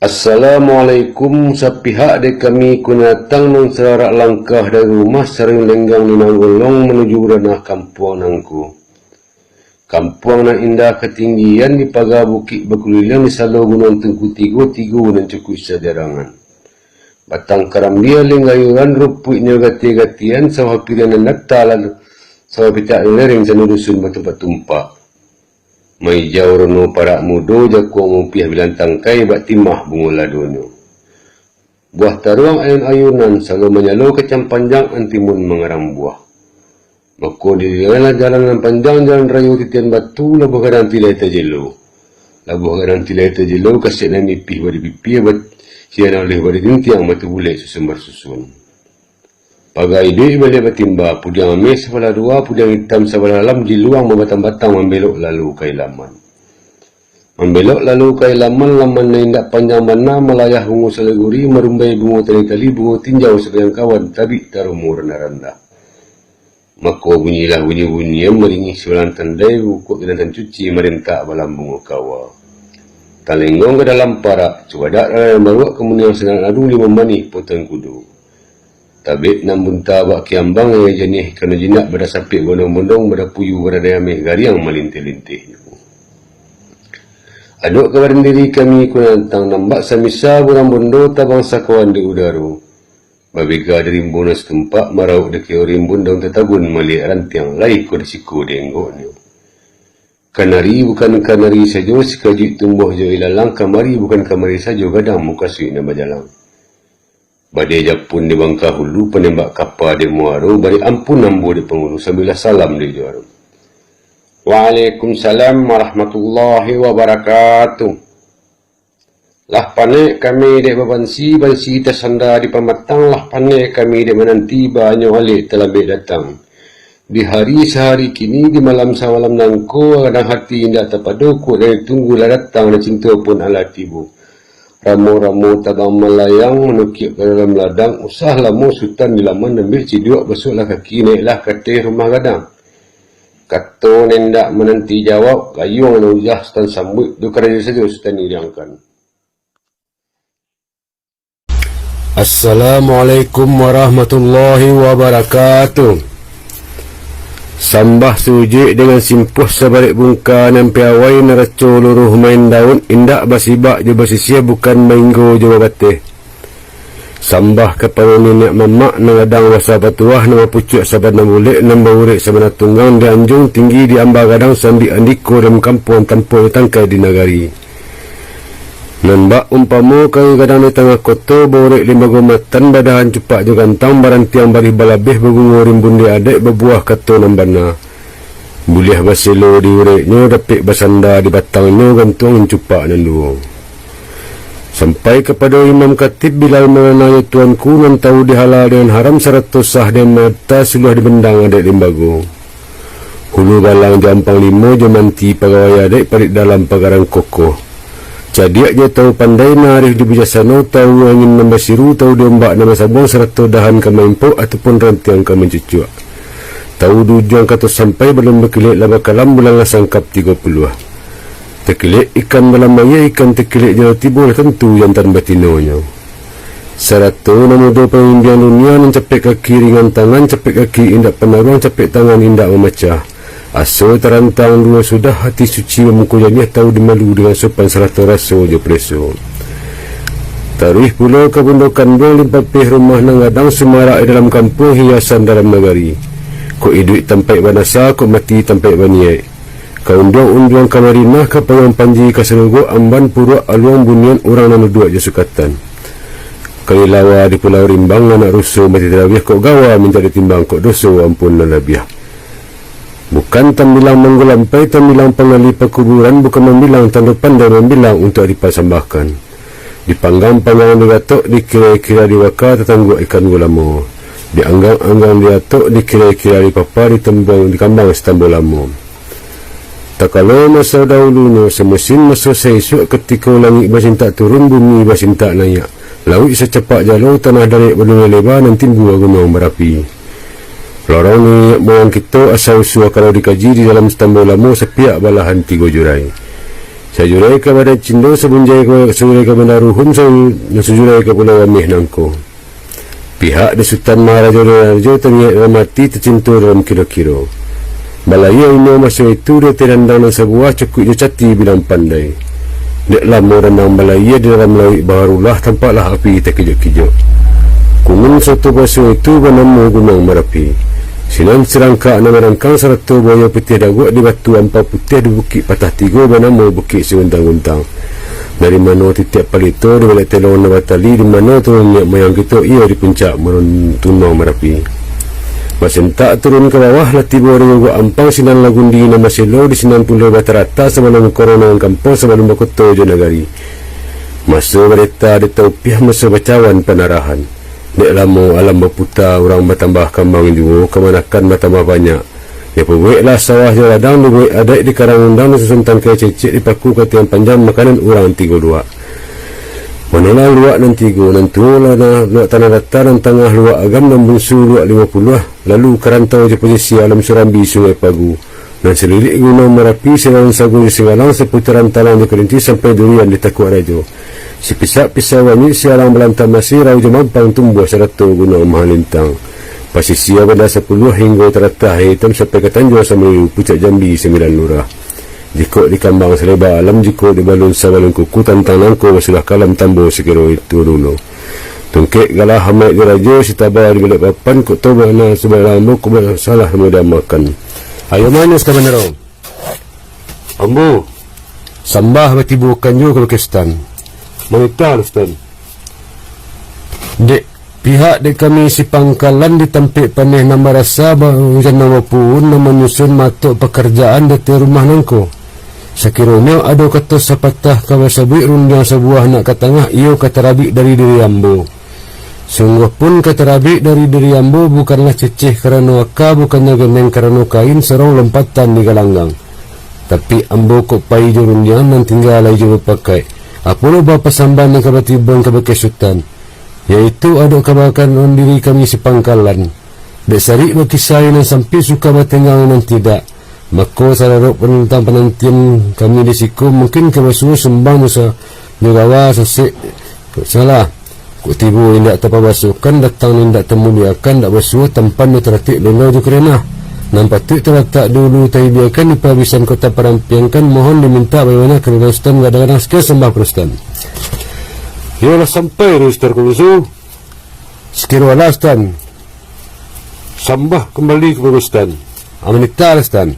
Assalamualaikum, sa pihak de kami kunatang mengserarak langkah dari rumah sering lenggang ni nanggolong menuju ranah kampung nangku. Kampung na indah ketinggian di pagar bukit berkeliling di salo gunung Tengku Tigo dan cukup sederangan. Batang karam dia lenggayuran rupuknya gati-gatian sawah pilihan nata lalu sawah picak lering sanudusun batu-batu tumpak. Mai jauh rono parak mudo jakuang mumpiah bilang tangkai bak timah bunga ladono. Buah taruang ayun-ayunan selalu menyalo kecam panjang antimun mengeram buah. Maka dirilah jalanan panjang jalan rayu titian batu labuh garang tilai tajelo. Labuh garang tilai tajelo kasih na mipih bari pipi bat sian oleh bari tintiang batu bulai susumbar susun. Pagai duit balik batimba, pudiang amis sebelah dua, pudiang hitam sebelah dalam, jiluang membatang-batang membelok lalu kai laman. Membelok lalu kai laman na indak panjang mana, melayah bunga seleguri, merumbai bunga tali-tali, bunga tinjau sekalian kawan, tabik tarumu rendah-rendah. Maka bunyilah bunyi-bunyi yang meringih sebelah tandai, bukuk dan cuci, merentak balam bunga kawa. Talenggong ke dalam parak, cuadak dalam bawa kemudian senang adu lima manih potong kudu. Tabik namun tabak kiambang yang jenih kerana jinak pada sapik gondong-gondong pada puyu berada amih gariang melintih-lintih. Aduk kabaran diri kami kunantang nambak samisa burang bondo tabang sakawan di udaru. Babiga dari rimbun setempat marau deki rimbun daun tetabun malik rantiang lai ko disiku denggoknya. Kanari bukan kanari saja sekajik tumbuh jauh ilalang, kamari bukan kamari saja gadang muka suik nama jalan. Badai Japun di Bangka Hulu, penembak kapal di Muaro, bari ampun nambu di Pengulu, sambil salam di Juara. Waalaikumsalam warahmatullahi wabarakatuh. Lah panik kami dek bansi tersandar di pematang, lah panik kami dek menanti banyak alik terlebih datang. Di hari sehari kini, di malam semalam nangko, kadang hati indah terpadu, ku dari tunggulah datang, dan cinta pun ala tibu. Ramu-ramu tabang melayang menukik ke dalam ladang, usah lamu sultan di laman ambil ciduak besuklah kaki naiklah katih rumah gadang. Kata nendak menanti jawab, gayung ujah sultan sambut, dukar saja sultan hidangkan. Assalamualaikum warahmatullahi wabarakatuh. Sambah sujik dengan simpuh sebalik bungka nan piawai neraco luruh main daun indak basibak je basisia bukan mainggo je bateh. Sambah kepada nenek mamak nangadang wasa patuah nama pucuk saban namulik nambah urik sabana tunggang di anjung tinggi di amba gadang sandi andiko dalam kampung tanpa tangkai di nagari. Nambak umpamu kau gadang di tengah kota borek lima gomatan badahan cepak je gantang barantiang bari balabih bergungur rimbun di adik berbuah kato nambana. Buliah basilo di ureknya dapik basanda di batangnya gantung cepak nandu. Sampai kepada Imam Khatib Bilal mengenai tuanku nan tahu dihalal dengan haram seratus sah dan mata suluh dibendang adik limbago. Hulu balang jampang limo jamanti pegawai adik parit dalam pagaran kokoh. Cadiak je tahu pandai narif di bujasano, tahu angin membasiru, tahu dombak nama sabung serata dahan ke maimpo ataupun rantiang ke mencucuk. Tahu dujung kata sampai belum berkilik laba kalam bulan sangkap 30. Terkilik ikan malam maya, ikan terkilik jauh tibul tentu jantan batinonya. Serata nama dua pengimbian dunia nan capek kaki ringan tangan, capek kaki indak penaruang, capek tangan indak memecah. Aso terantang dua sudah hati suci memukul janiah tahu dimalu dengan sopan serata raso je preso. Tarih pula kebundokan bong limpat pih rumah nangadang semarak dalam kampung hiasan dalam negari. Ko iduit tampai banasa, ko mati tampai baniai. Ka unduang-unduang kamarinah ka payang panji ka senugo amban puruk aluang bunian orang nanu dua je sukatan. Kali lawa di pulau rimbang anak rusuh mati terabih kok gawa minta ditimbang kok doso ampun nalabiah. Bukan tambilang menggelampai, tambilang pengali perkuburan, bukan membilang tanda pandai membilang untuk dipasambahkan. Dipanggang-panggang digatok, dikira-kira diwaka tetangguk ikan gulamo. Dianggang-anggang diatok, dikira-kira dipapa, ditembang, dikambang setambul lamo. Tak kalau masa dahulunya, semesin masa seesok ketika langit basin tak turun, bumi basin tak naik. Laut secepat jalo, tanah darik berdunia lebar, nanti buah gunung berapi. Lorong ni mohon kita asal usul kalau dikaji di dalam setambul lama sepiak balahan 3 jurai. Sajurai ka badan cindo sabunjai ko sajurai ka bandar ruhum sajurai ka pulau amih nangko. Pihak di Sultan Maharaja Rajo terniat mati tercinta dalam kilo-kilo. Malaya ini masa itu dia terandang dan sebuah cukup dia cati bilang pandai. Dek lama rendang Malaya di dalam laut barulah tampaklah api terkejut-kejut. Kumun satu basuh itu bernama Gunung Merapi. Sinan serangka nama rangkang serta buaya putih daguak di batu ampau putih di bukit patah tiga bernama Bukit Seguntang-Guntang. Dari mana titik palito di balik telur Nabatali, di mana turun niat moyang kita ia di puncak Gunung Merapi. Masih tak turun ke bawah lah tiba dengan gua ampang sinan lagundi nama selo di sinan pulau Batarata sebelum korona kampung sebelum Bakoto Jonagari. Masa berita di taupiah masa bacawan penarahan. Dek lama alam berputar orang bertambah kambang juga kemanakan bertambah banyak. Ya perbuiklah sawah je ladang dibuik adat di karang undang susun tangkai cecik dipaku kata yang panjang makanan orang 32. Manalah luak dan 3 dan tulah luak tanah datar dan tengah luak agam dan bungsu luak 50 lalu kerantau je posisi alam Surambi Sungai Pagu dan selirik Gunung Merapi Selang Sagu di Segalang seputaran talang di Kerinti sampai durian di Takuk Rajo. Si pisau wanyik sialang belantar masih rau je mampang tumbuh serata Gunung Mahalintang. Pasisia pada 10 hingga teratah hitam sampai ke Tanjung Samelu Puncak Jambi 9 lurah. Jika di kambang selebar alam, jika di balun sabalun kuku tantang langko sudah kalam tambo sekira itu dulu. Tungkek galah hamai di rajo si tabah di bilik papan kok tahu mana sebelah ambo kok salah mudah makan. Ayo manis ke benar. Ambo sambah betibu kanju ke Pakistan. Monitor Ustaz. Dek pihak dek kami si pangkalan ditampik paneh nama rasa hujan nama pun nama nyusun matuk pekerjaan di rumah nangko. Sekiranya ada kata sapatah kawasabik rundang sebuah nak katangah iyo kata rabik dari diri ambo. Sungguh pun kata rabik dari diri ambo bukanlah ceceh kerana waka, bukannya geneng kerana kain serong lompatan di galanggang. Tapi ambo kok pai jurundian dan tinggal lagi jauh pakai. Apalah bapa samban yang kabatiban kabakai sultan, iaitu ada kabakan on diri kami si pangkalan. Dek sarik berkisah yang sampai suka bertenggang dan tidak. Maka salarok penantian kami di siku mungkin kebasuh sembang nusa nyurawa sesek salah. Kuk tibu indak tapabasukan datang indak temuliakan dak basuh tempan teratik lelo ju kerana. Nampak tu terletak dulu tapi biarkan di penghabisan kota perampiangkan mohon diminta bagaimana kerana Ustaz kadang-kadang sekali sembah Ustaz. Yalah sampai Ustaz Kulusu. Sekiranya Allah Ustaz sembah kembali kepada Ustaz. Amanita Ustaz.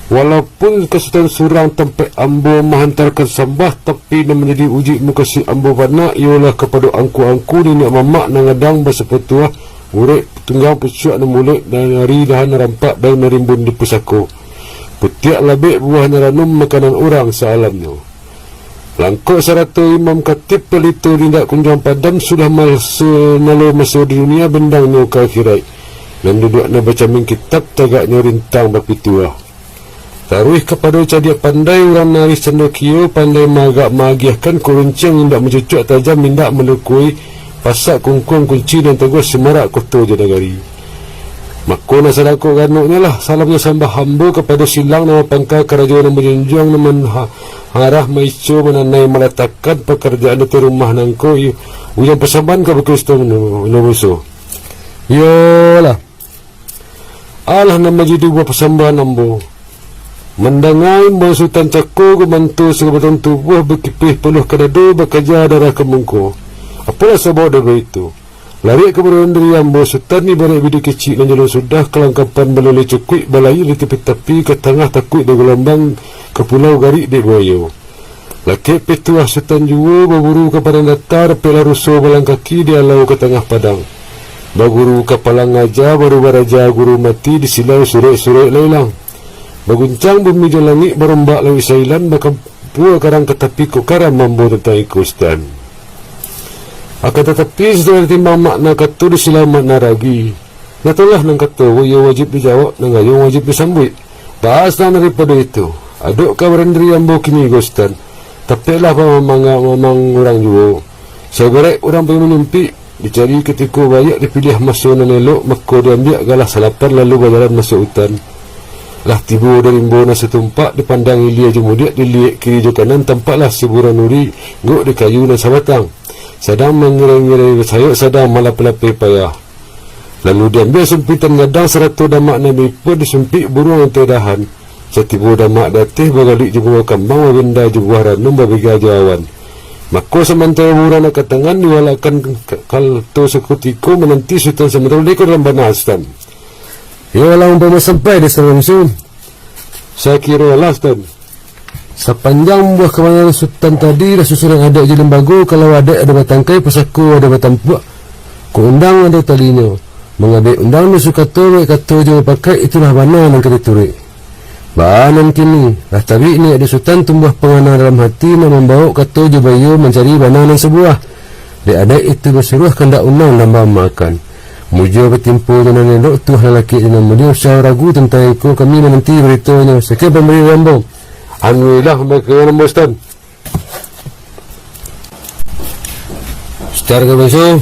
Walaupun kesulitan surang tempat ambo menghantarkan sembah tapi nak menjadi uji muka si ambo pada ialah kepada angku-angku ni nak mamak nangadang bersepetua urek tunggang pucuk dan mulut dan hari dahan rampak dan narimbun di pusako. Putiak labik buah naranum makanan orang sealamnya. Langkau sarata imam katib pelito tindak kunjung padam sudah masa di dunia bendangnya ke akhirat. Dan duduk nak baca min kitab tagaknya rintang berpituah. Taruh kepada cadiak pandai orang naris cendokiyo pandai magiahkan kuruncing indak mencucuk tajam indak melukui pasak kungkung kunci dan teguh semarak kotor Jonagari. Maka nasadako ganuknya lah salamnya sambah hamba kepada silang nama pangkal kerajaan yang menjunjung nama harah maiso menanai meletakkan pekerjaan di rumah nangko ujang persambahan ke berkristum nubuso. Yolah Allah nama jadi buah persambahan ambo mendangai bahawa Sultan Cako kemantu sekebetulan tubuh berkipih penuh kedadu bekerja darah kemungku. Apalah sebab dari itu? Lari kemudian dari ambo Sultan ni balik bidik kecil dan jalan sudah kelangkapan melalui cukui balai di tepi-tepi ke tengah takut di gelombang ke pulau Garik di Buayo. Laki petuah Sultan juga berburu ke padang datar pela rusuh balang kaki di alau ke tengah padang. Berburu ke palang aja baru baraja guru mati di silau surek-surek lelang. Berguncang bumi di langit berombak lawi sailan bakal buah karang ke tepi kok karam mambo tentang ikustan. Akan tetapi setelah timbang makna kata di silau makna ragi. Natalah nang kata ia wajib dijawab nang ayung wajib disambut. Bahasa daripada itu. Aduk kabaran dari ambo kini gustan. Tapi lah memang orang juga. Saya berek orang pengen menimpi dicari ketika banyak dipilih masuk nan elok maka dia ambil galah salapan lalu berjalan masuk hutan. Lah tiba dari bona setumpak dipandang Ilia jemudiak dilihat kiri je kanan tampaklah seburan nuri nguk di kayu dan sabatang sedang mengirai-ngirai sayuk sedang malap-lapai payah. Lalu diambil sumpitan ngadang 100 damak Nabi pun disumpik burung yang terdahan. Setibu damak datih bergalik jebuah kambang wabenda jebuah ranum babiga jawan. Maka sementara burung nak katangan diwalakan kalto sekutiku menanti sultan sementara lekor dalam banastan. Ya Allah umpama sampai di langsung. Saya kira lah Ustaz, sepanjang buah kemangan sultan tadi dah susul yang ada je lembaga. Kalau ada batangkai, pesaku ada batang-puak, kuundang ada talinya. Mengambil undang ni suka turut kata je pakai itulah banan yang kita turut. Banan kini lah tabi ni ada sultan tumbuh penganang dalam hati nak membawa kata je bayu mencari banan yang sebuah. Dia ada itu bersuruh kendak undang dan makan. Muja bertimpu dengan elok tu lelaki dengan mulia usah ragu tentang itu kami menanti beritanya. Sekian pemberi rambung. Alhamdulillah mereka rambung Ustaz. Ustaz ke besok?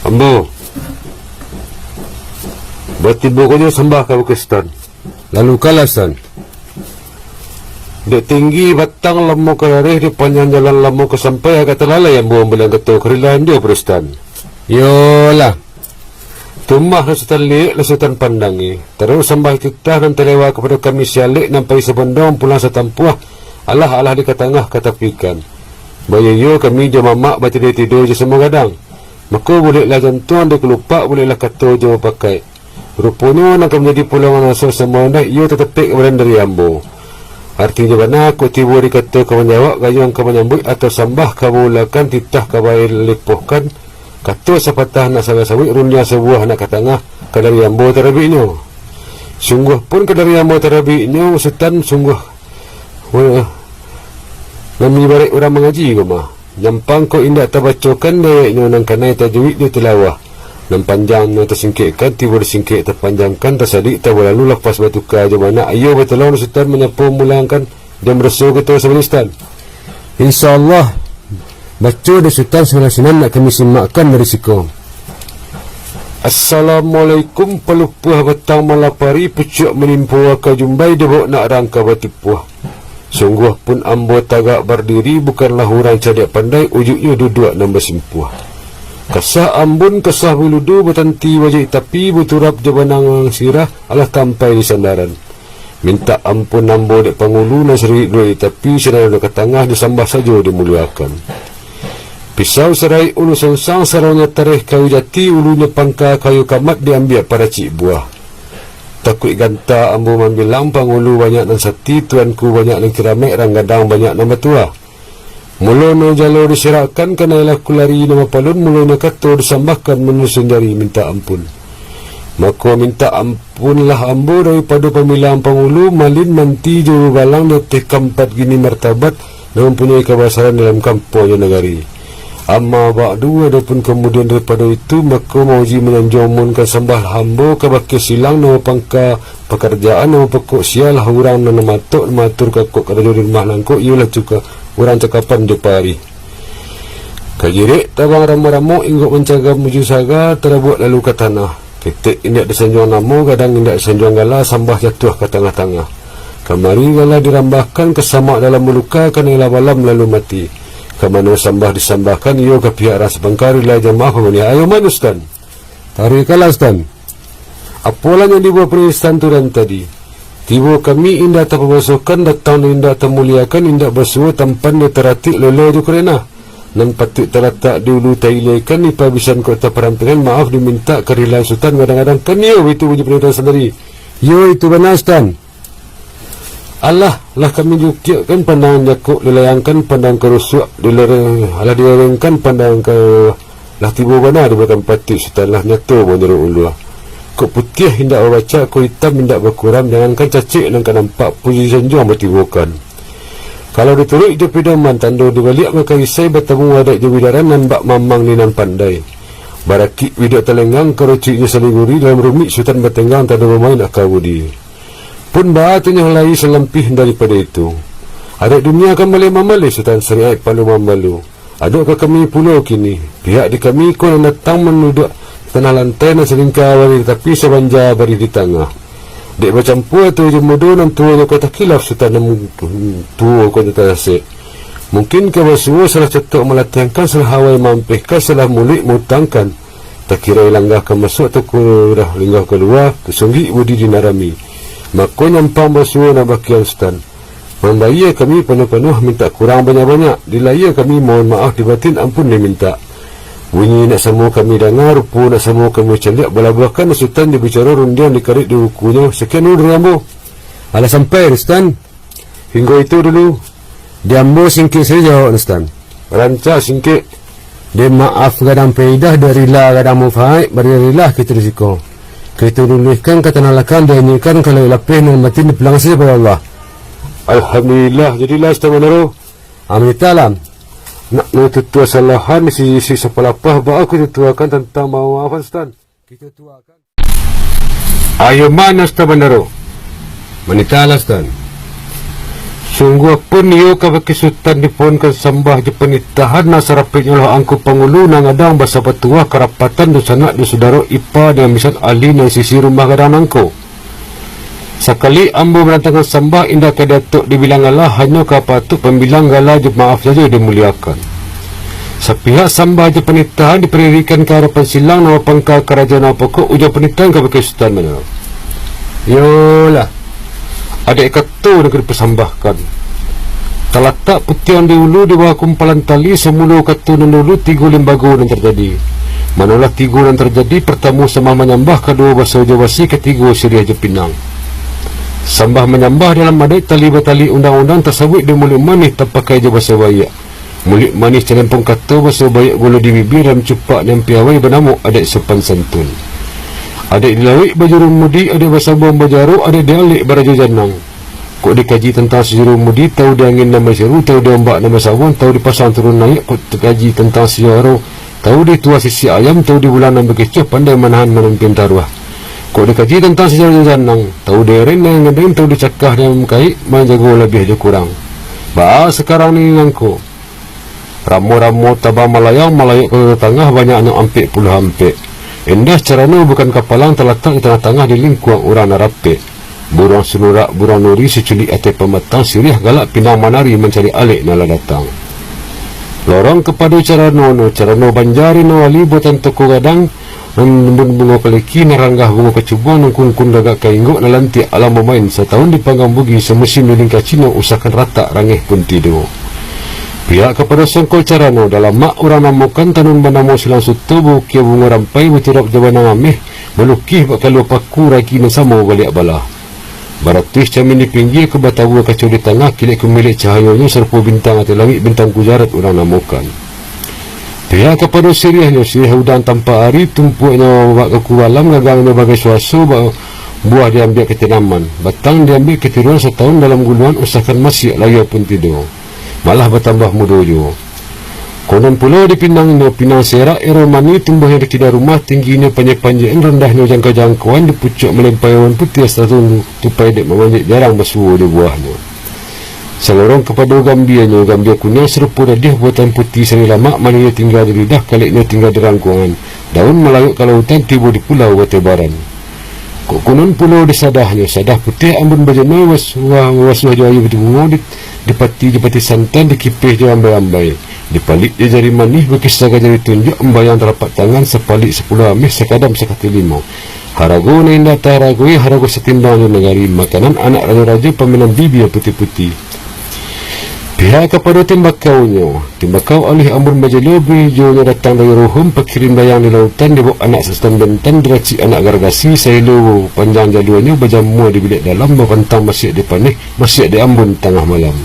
Ambo. Bertimbuk kau sembah kau ke Ustaz. Lalu kalah Ustaz. Dek tinggi batang lemu ke arah di panjang jalan lemu ke sampai agak terlalai yang buang belang ketua kerilaan dia Ustaz. Yolah tumah Sultan Lik Sultan pandangi terus sembah titah dan terlewa kepada kami sialik nampai sebendong pulang setampuah Allah di katangah katapikan bayu kami je mamak baca dia tidur je semua gadang maka bolehlah jantuan dia kelupak bolehlah kata je pakai rupanya nak menjadi pulangan asal semua dah ia tertepik kemudian dari ambo artinya mana aku tiba dikata kau menjawab gayung kau menyambut atau sambah kabulakan titah kabai lipuhkan kata sepatah nak sawit runia sebuah nak katangah kadari ambo terabiknya sungguh pun kadari ambo terabiknya Sultan sungguh nami barik orang mengaji ke mah nyampang kau indak terbacakan dayaknya nang kanai tajwid dia tilawah nan panjangnya tersingkitkan tiba disingkit terpanjangkan tersadik terlalu lepas batukar je mana ayo bertolong Sultan menyapu mulangkan dia meresu ketua Sebenistan insyaAllah baca di Sultan Sebelah nak kami simakkan dari siku. Assalamualaikum pelupuh betang malapari pucuk menimpu waka jumbai debok nak rangka batipuh. Sungguh pun ambo tagak berdiri bukanlah orang cadak pandai ujuknya duduk nambah simpuh. Kasah ambun kasah buludu bertanti wajah tapi buturap jabanang sirah alah tampai di sandaran. Minta ampun ambo dek pangulu nasri dua tapi sedang ke tengah disambah saja dimuliakan. Pisau serai ulu sengsang saraunya tarikh kayu jati ulunya pangka kayu kamat diambil para cik buah. Takut ganta ambo mambilang pangulu banyak nan sati tuanku banyak nan kiramek ranggadang banyak nama tua. Mulono jalo disirakan kena ilah kulari nama palun mulono kato disambahkan menusun jari minta ampun. Maka minta ampunlah ambo daripada pemilang pangulu malin manti juru balang detik kampat gini martabat dan mempunyai kebasaran dalam kampung negari. Amma ba'du adapun kemudian daripada itu maka mauji menanjumunkan sembah hambo ke bakil silang nama pangka pekerjaan nama pekok sial orang nama matuk matur kakuk kada di rumah langkuk ialah juga orang cakapan di pari kajirik tabang ramu-ramu ingguk mencaga muju saga terbuat lalu ke tanah ketik indak disanjuang namu kadang indak disanjuang gala sambah jatuh ke tengah-tengah kamari gala dirambahkan kesamak dalam meluka kan ialah balam lalu mati kemana sambah disambahkan ia ke pihak ras bangkari lah jamaah pemulia ayo manustan tarik kalah stan apalah yang dibuat peristan turan tadi tiba kami indah terpasukan datang indah termuliakan indah bersuah tampan dia teratik lolo tu kerana nan patut terletak dulu tailekan ni pabisan kota perampingan maaf diminta kerilai sultan kadang-kadang kan ia itu bunyi perintah sendiri yo itu benar stan Allah lah kami jukiakan pandangan jakuk dilayangkan pandang ke rusuk dilayangkan pandang ke lah tiba benar dibuatkan patik setelah nyata menurut uluh kok putih hendak berbaca kok hitam hendak berkurang jangankan cacik dan kan nampak puji sanjuang bertibukan kalau diturut je pidaman tanda dibalik maka isai bertemu wadak je widaran dan bak mamang ni nan pandai barakik widak telenggang keruciknya seliguri dalam rumit sultan bertenggang tanda bermain akawudi pun batunya lagi selempih daripada itu. Adik dunia akan boleh membalih Sultan Seriai Palu membalu. Aduk ke kami pulau kini. Pihak di kami kau datang menuduk tanah lantai dan selingkar wari tapi sebanja bari di tengah. Dek macam pua tu je mudah nan tua kata kilaf setanam tua kata tasik. Mungkin ke basuh salah cetok melatihkan salah hawai mampihkan salah mulik mutangkan. Tak kira langgah ke masuk tu dah linggah keluar kesunggi budi dinarami. Maka nyampang basuh na bakian stan. Membaya kami penuh-penuh minta kurang banyak-banyak. Dilaya kami mohon maaf dibatin ampun dia minta. Bunyi nak semua kami dengar, rupa nak semua kami celiak bala-balakan sultan dia bicara rundian dikarit di bukunya. Sekian dulu Rambo. Alah sampai Rustan. Hingga itu dulu. Diambo singkit saja Rustan. Rancak singkit. Dia maaf kadang pedah dari lah kadang mufaid berilah kita risiko. Kita dulukan kata nalakan dia nyikan kalau lapih dan mati dipelang saja pada Allah. Alhamdulillah jadilah istimewa. Amin talam. Nak tutua salahan si sepalapah bahawa aku tutuakan tentang maafan Stan. Kita tuakan. Ayo mana Stan Bandaro? Manitala Stan. Sungguh pun iyo kabaki sultan diponkan sambah je penitahan nasarapitnya lah angku pangulu nang adang basa petua kerapatan do sanak do saudara ipa dengan misal ali nang sisi rumah kadang nangko. Sekali ambo merantangan sambah indah ke datuk dibilang Allah hanya kapatut pembilang gala je maaf saja dimuliakan. Sepihak sambah je penitahan diperirikan ke harapan silang nama pangkal kerajaan apa kok ujar penitahan kabaki sultan mana. Yolah. Ada ikatu negeri persambahkan. Terletak putian di ulu di bawah kumpalan tali semula katu dan dulu tiga lembaga yang terjadi. Manalah tiga yang terjadi pertama sama menyambah kedua bahasa Jawasi ketiga Syariah Jepinang. Sambah menyambah dalam adai tali batali undang-undang tersebut dia mulik manis tak pakai je bahasa bayak. Mulik manis celempong kata bahasa bayak gula di bibir dan cupak dan piawai bernama adat sopan santun. Adik dilawik baju mudi, adik bersabung bajaru, adik dialik baraja janang. Kok dikaji tentang sejarah mudi, tahu dia angin nama seru, tahu dia ombak nama sabun, tahu di pasang turun naik, kok dikaji tentang sejarah, tahu di tua sisi ayam, tahu di bulan yang berkecoh, pandai menahan memimpin taruah. Kok dikaji tentang sejarah janang, tahu dia ren yang ngadain, tahu di cakah dan mengkait, main jago lebih aja kurang. Bah sekarang ni ngangko. Ramo-ramo tabang malayang, malayuk ke tengah, banyaknya ampik puluh ampik. Indah carana bukan kapalang terletak di tengah-tengah di lingkuang orang Narape. Burung senurak, burung nuri seculik atas pematang sirih galak pinang manari mencari alik nala datang. Lorong kepada carano banjari nawali buatan toko gadang bunga peliki naranggah bunga kecubung nungkung dagak kaingguk nalanti alam memain setahun dipanggang bugi semusim lingkar Cina usahakan rata rangih pun tidur. Pihak kepada songkol carano dalam mak orang namukan tanun banamu silang sutubu kia bunga rampai bertirap jabana ngamih melukih bakal paku raki dan sama balik bala. Baratis camin di pinggir ke batabu kacau di tengah kilik kemilik cahayanya serpu bintang atas langit bintang kujarat orang namukan. Pihak kepada sirihnya sirih udang tanpa hari tumpuknya bak kekualam gagangnya bagai suasu buah diambil ketinaman batang diambil ketiruan setahun dalam guluan usahakan masih layar pun tidur. Malah bertambah mudojo. Konon pula di Pinang serak Eromani tumbuhnya di kidar rumah tingginya panjang-panjang rendahnya jangka-jangkauan di pucuk melempayawan putih satu tupai dek memanjik jarang bersuhu di buahnya. Selorong kepada Gambia kuning serupa radih buatan putih seri lama mana tinggal di lidah kaliknya tinggal di rangkuangan. Daun melayuk kalau hutan tiba di pulau Watebaran. Kok konon pulau di sadah putih ambun bajana wasuh jayu berbunga dipati santan dikipih je ambai-ambai dipalik dia jari manih berkisahkan jari tunjuk embayang terapak tangan sepalik 10 amih sekadam sekati 5 harago na indah taragoi harago setimbang negari makanan anak raja-raja peminan bibi yang putih-putih. Pihak kepada tembakau alih ambun bajalobi jonya datang dari rohum pekirim bayang di lautan dibok anak sistem bentan diracik anak gargasi sailu panjang jaluannya berjamu di bilik dalam berpantang masih di panih masih di ambun tengah malam.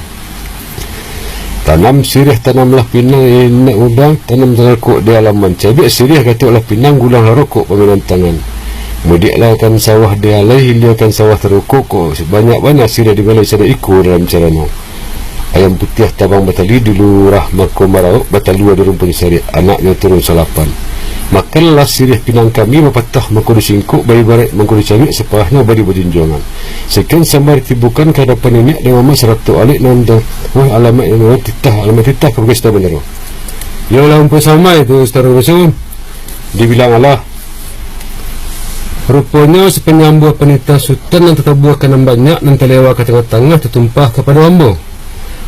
Tanam sirih tanamlah pinang nak udang tanam terkok di halaman cabik sirih katuklah pinang gulang rokok peminan tangan mudiklah kan sawah dia alai hiliakan sawah terukuk sebanyak-banyak sirih dibalai sada ikut dalam caranya. Ayam putih tabang batali dulu rahmat komarau batalua di rumpun sari anaknya turun salapan. Makanlah sirih pinang kami mapatah mangkudu singkuk bayi barat mangkudu cawik sepahnya bari berjunjungan. Sekian sambar tibukan ke hadapan nenek dan mama 100 alik nonton. Wah alamat yang alamat titah kepada Ustaz Bandar. Ya lah umpun sama itu Ustaz Rasul. Dibilang Allah. Rupanya sepanjang buah penita sultan yang terbuahkan banyak dan terlewat ke tengah-tengah tertumpah kepada ambo.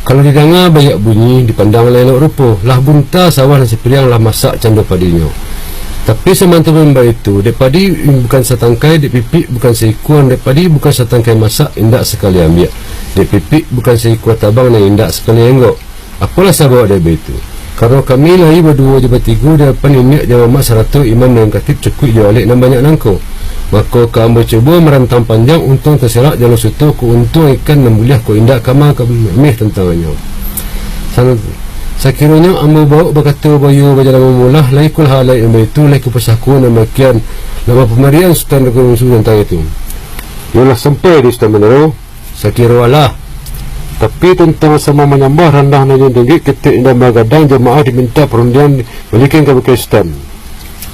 Kalau didengar banyak bunyi, dipandang elok rupa, lah bunta sawah dan sepiliang lah masak candu padinya. Tapi semantu membah itu, dek padi bukan setangkai, dek pipik bukan seikuan, dek padi bukan setangkai masak, indak sekali ambil. Dek pipik bukan seikuan tabang dan indak sekali enggok. Apalah sahabat dek itu? Karena kami lahir berdua je bertiga di depan ini jawab mak 100 imam dan katib cukup je alik dan banyak nangko. Maka kamu cuba merantang panjang untung terserak jalur sutu ku untung ikan dan buliah ku indak kama kemih tentangannya. Sekiranya ambo bawa berkata bayu berjalan memulah laikul halai ambo itu laiku pesaku dan makian nama pemarian sultan negara musuh tentang itu. Yalah sampai di sultan menero. Sekiranya lah. Tapi tentang sama menyambah rendah dan tinggi ketik dan magadang jemaah diminta perundian memiliki kebekesutan.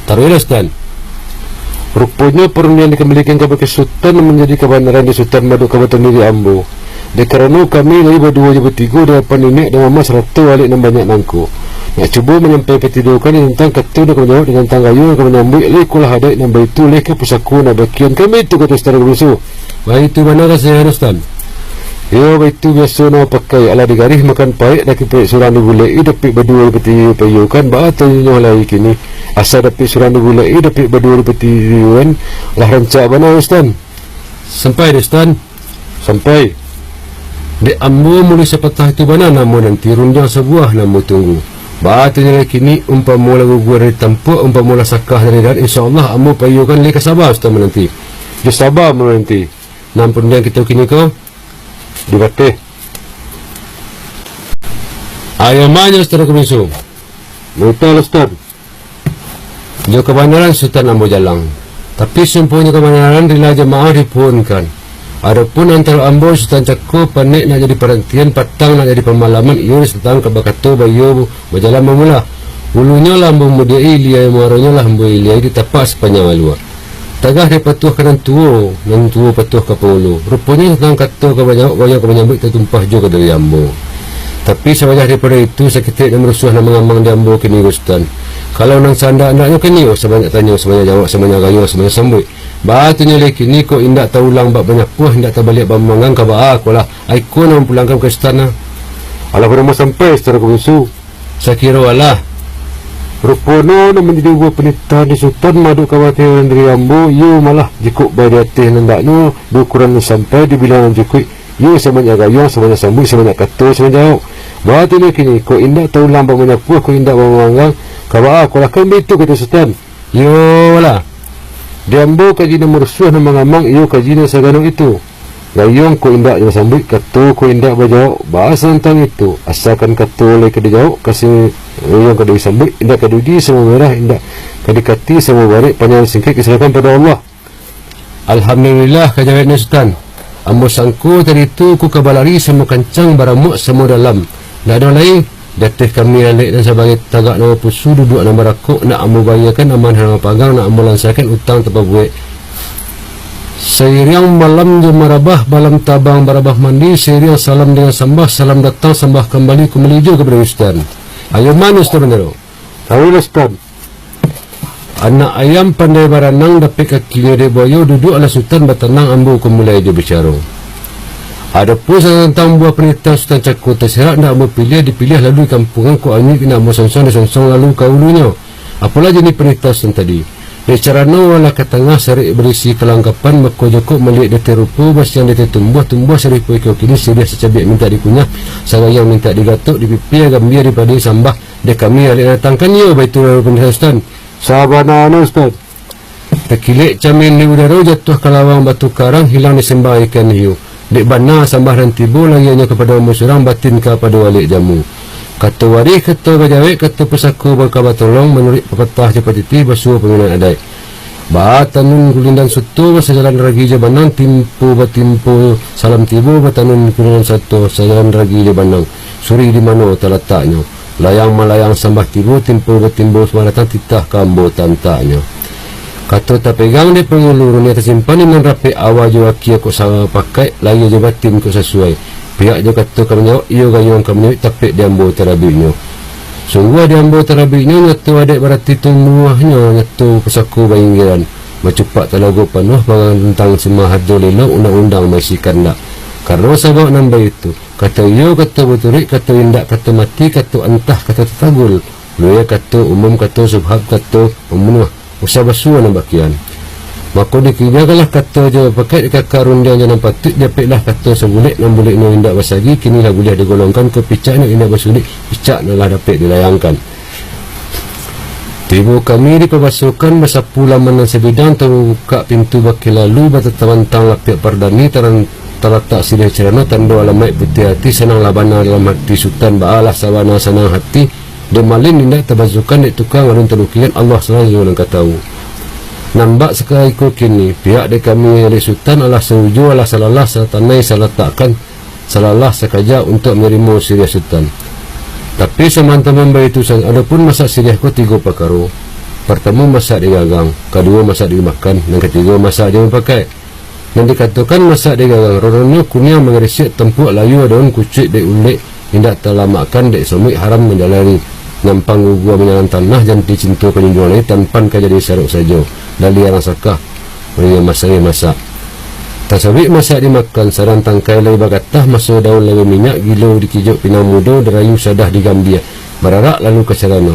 Taruhlah sultan. Rupanya perundian dikembalikan kepada sultan menjadi kebenaran di sultan madu kabupaten diri ambo. Kerana kami lagi berdua je bertiga di depan nenek dan mama 100 balik dan banyak nangku. Nak cuba menyampaikan petidukan tentang kata dan menjawab dengan tanggayu yang menyambut lekulah hadai dan baitu leka pusaku dan bagian kami itu kata secara berusuh. Baitu mana kasih sultan? Ya baitu biasa nak pakai ala digaris makan paik dah kipik surang dibulai dapik berdua bertiga payukan bahatunya lagi kini asal dapik surang dibulai dapik berdua bertiga lah rancak mana sultan? Sampai sultan? Sampai. Dek ambo muli sepatah itu mana namun nanti runjang sebuah namun tunggu. Bahatunya kini umpama lagu gua dari tampuk umpama sakah dari dan insyaAllah ambo payukan leka sabar sultan menanti. Dia sabar menanti. Nampun yang kita kini kau dibatih. Ayamanya secara kebisu. Betul sultan. Dia kebenaran sultan ambo jalang. Tapi sempurna kebenaran rila jemaah dipuankan. Adapun antara ambo sultan cakup panik nak jadi perhentian patang nak jadi pemalaman ia sultan kebakato bayu berjalan memula ulunya lah ambo mudiai liai muaronya lah ambo liai ditapak sepanjang alua tagah dia patuh kanan tua dan tua patuh ke pulu rupanya sultan kato kebanyak kemenyambut tertumpah juga dari ambo. Tapi sewajah daripada itu seketik dan merusuh dan mengamang di ambo kini sultan. Kalau nang sanda anaknya kini sebanyak tanya sebanyak jawab sebanyak gayo sebanyak sambut. Batunya lagi ni ko indak tahu ulang bab banyak puah indak terbalik bab manggang ka ba aku lah aku nak pulangkan ke istana. Alah berumah sampai secara kemusu. Sakira walah. Rupanya nak menjadi buah penita di sultan madu kawatiran dari ambo you malah jikuk badiatih nandaknya ukuran sampai di bilangan jikuk you sebanyak gayo sebanyak sambut sebanyak kata sebanyak jawab. Batunya kini ko indak tahu ulang bab banyak puah ko indak bab manggang ka ba aku lah kan begitu kata sultan. Yo walah. Diambo kajina merusuh dan mengamang iyo kajina seganung itu. Gayung ko indak yang sambut katu ko indak berjawab bahasa tentang itu. Asalkan katu oleh ke dijawab kasih yang kadu sambut indak kadu di semua merah indak kadikati semua barik panjang singkit keserahkan pada Allah. Alhamdulillah kajawabnya sultan. Ambo sangku tadi itu ku kabalari semua kancang baramuk semua dalam. Tak ada lain. Datih kami alik dan sebagai tagak nama pusu duduk nama rakuk nak ambo bayakan aman nama pagang nak ambo lansakan utang tanpa buat. Seiring malam je marabah malam tabang barabah mandi seiring salam dengan sambah salam datang sambah kembali ku menuju kepada Ustaz. Ayo mana Ustaz benar? Tahu Ustaz. Anak ayam pandai baranang dapat kakinya dia boyo duduk ala sultan bertenang ambo ku mulai dia bicara. Adapun tentang buah penita sultan cakup terserak nak ambo pilih dipilih lalu kampungan ku anyik nak ambo songsong lalu kaulunya. Apalah jenis penita sultan tadi. Bicara wala ke tengah serik berisi kelengkapan maka jokok melihat detik rupa bas yang detik tumbuh serik poikau kini sedia secabik minta dikunyah sarayang minta digatuk dipipi gambir daripada sambah dia kami alik datangkan ya baitul penita sultan. Sabana Ustaz. Terkilik camin di udara jatuh ke lawang batu karang hilang disembah ikan hiu. Dek bana sambah dan tibu lagiannya kepada musurang batin kepada walik jamu. Kata waris, kata bajawik, kata pesaku berkabar tolong menurut pepatah cepat titi basuh penggunaan adai. Batanun kulindan sutu sejalan ragi jabanang timpu batimpu salam tibu batanun kulindan satu sejalan ragi jabanang suri di mana terletaknya layang malayang sambah tibu timpu batimbu semalatan titah kambo tantaknya. Kata tak pegang dia pengulur ni atas simpan dengan rapi awal je wakil aku sama pakai lagi je batin aku sesuai pihak je kata kami jawab ia gayung kami tapi dia ambil terabinya sungguh dia ambil terabinya nyatu adik berarti tumbuhnya nyatu pesaku bayinggiran Macupak talago penuh tentang semahado lilo undang-undang maisikan dak. Karena sabak nambah itu kata yo kata beturik kata indak kata mati kata entah kata tetagul luya kata umum kata subhab kata memenuh usah basuan bakian. Maka dikijagalah kata je pakai dekat karundian jangan patut japiklah kata sebulik nan bulik no indak basagi kini lah boleh digolongkan ke picak ni indak basulik picak nalah dapat dilayangkan. Tiba kami dipabasukan bersapu laman dan sebidang terbuka pintu baki lalu bertetawantang lapiak pardani terletak sirih cerana tanda alamat putih hati senang labana dalam hati sultan baalah sabana senang hati dia malin indak terbasukan di tukang alun terukian Allah selalu yang katahu. Nampak sekali kini pihak de kami dari sultan Allah setuju Allah salalah satanai salah takkan salalah sekaja untuk menerima sirih sultan. Tapi teman-teman itu adapun masak sirih ko 3 perkara. Pertama masak digagang, kedua masak dimakan, dan ketiga masak dia pakai. Dan dikatakan masak digagang rononya kunia mengerisik tempuk layu daun kucik de ulik indak terlamakan de semik haram menjalani. Nampang gua menyalan tanah janti cinta penjual ini tanpa jadi saruk saja dari arang sakah punya masak tasawik masak dimakan sarang tangkai lagi bagatah masuk daun lagi minyak gilo dikijok pinang muda derayu sadah di gambia berarak lalu ke sarana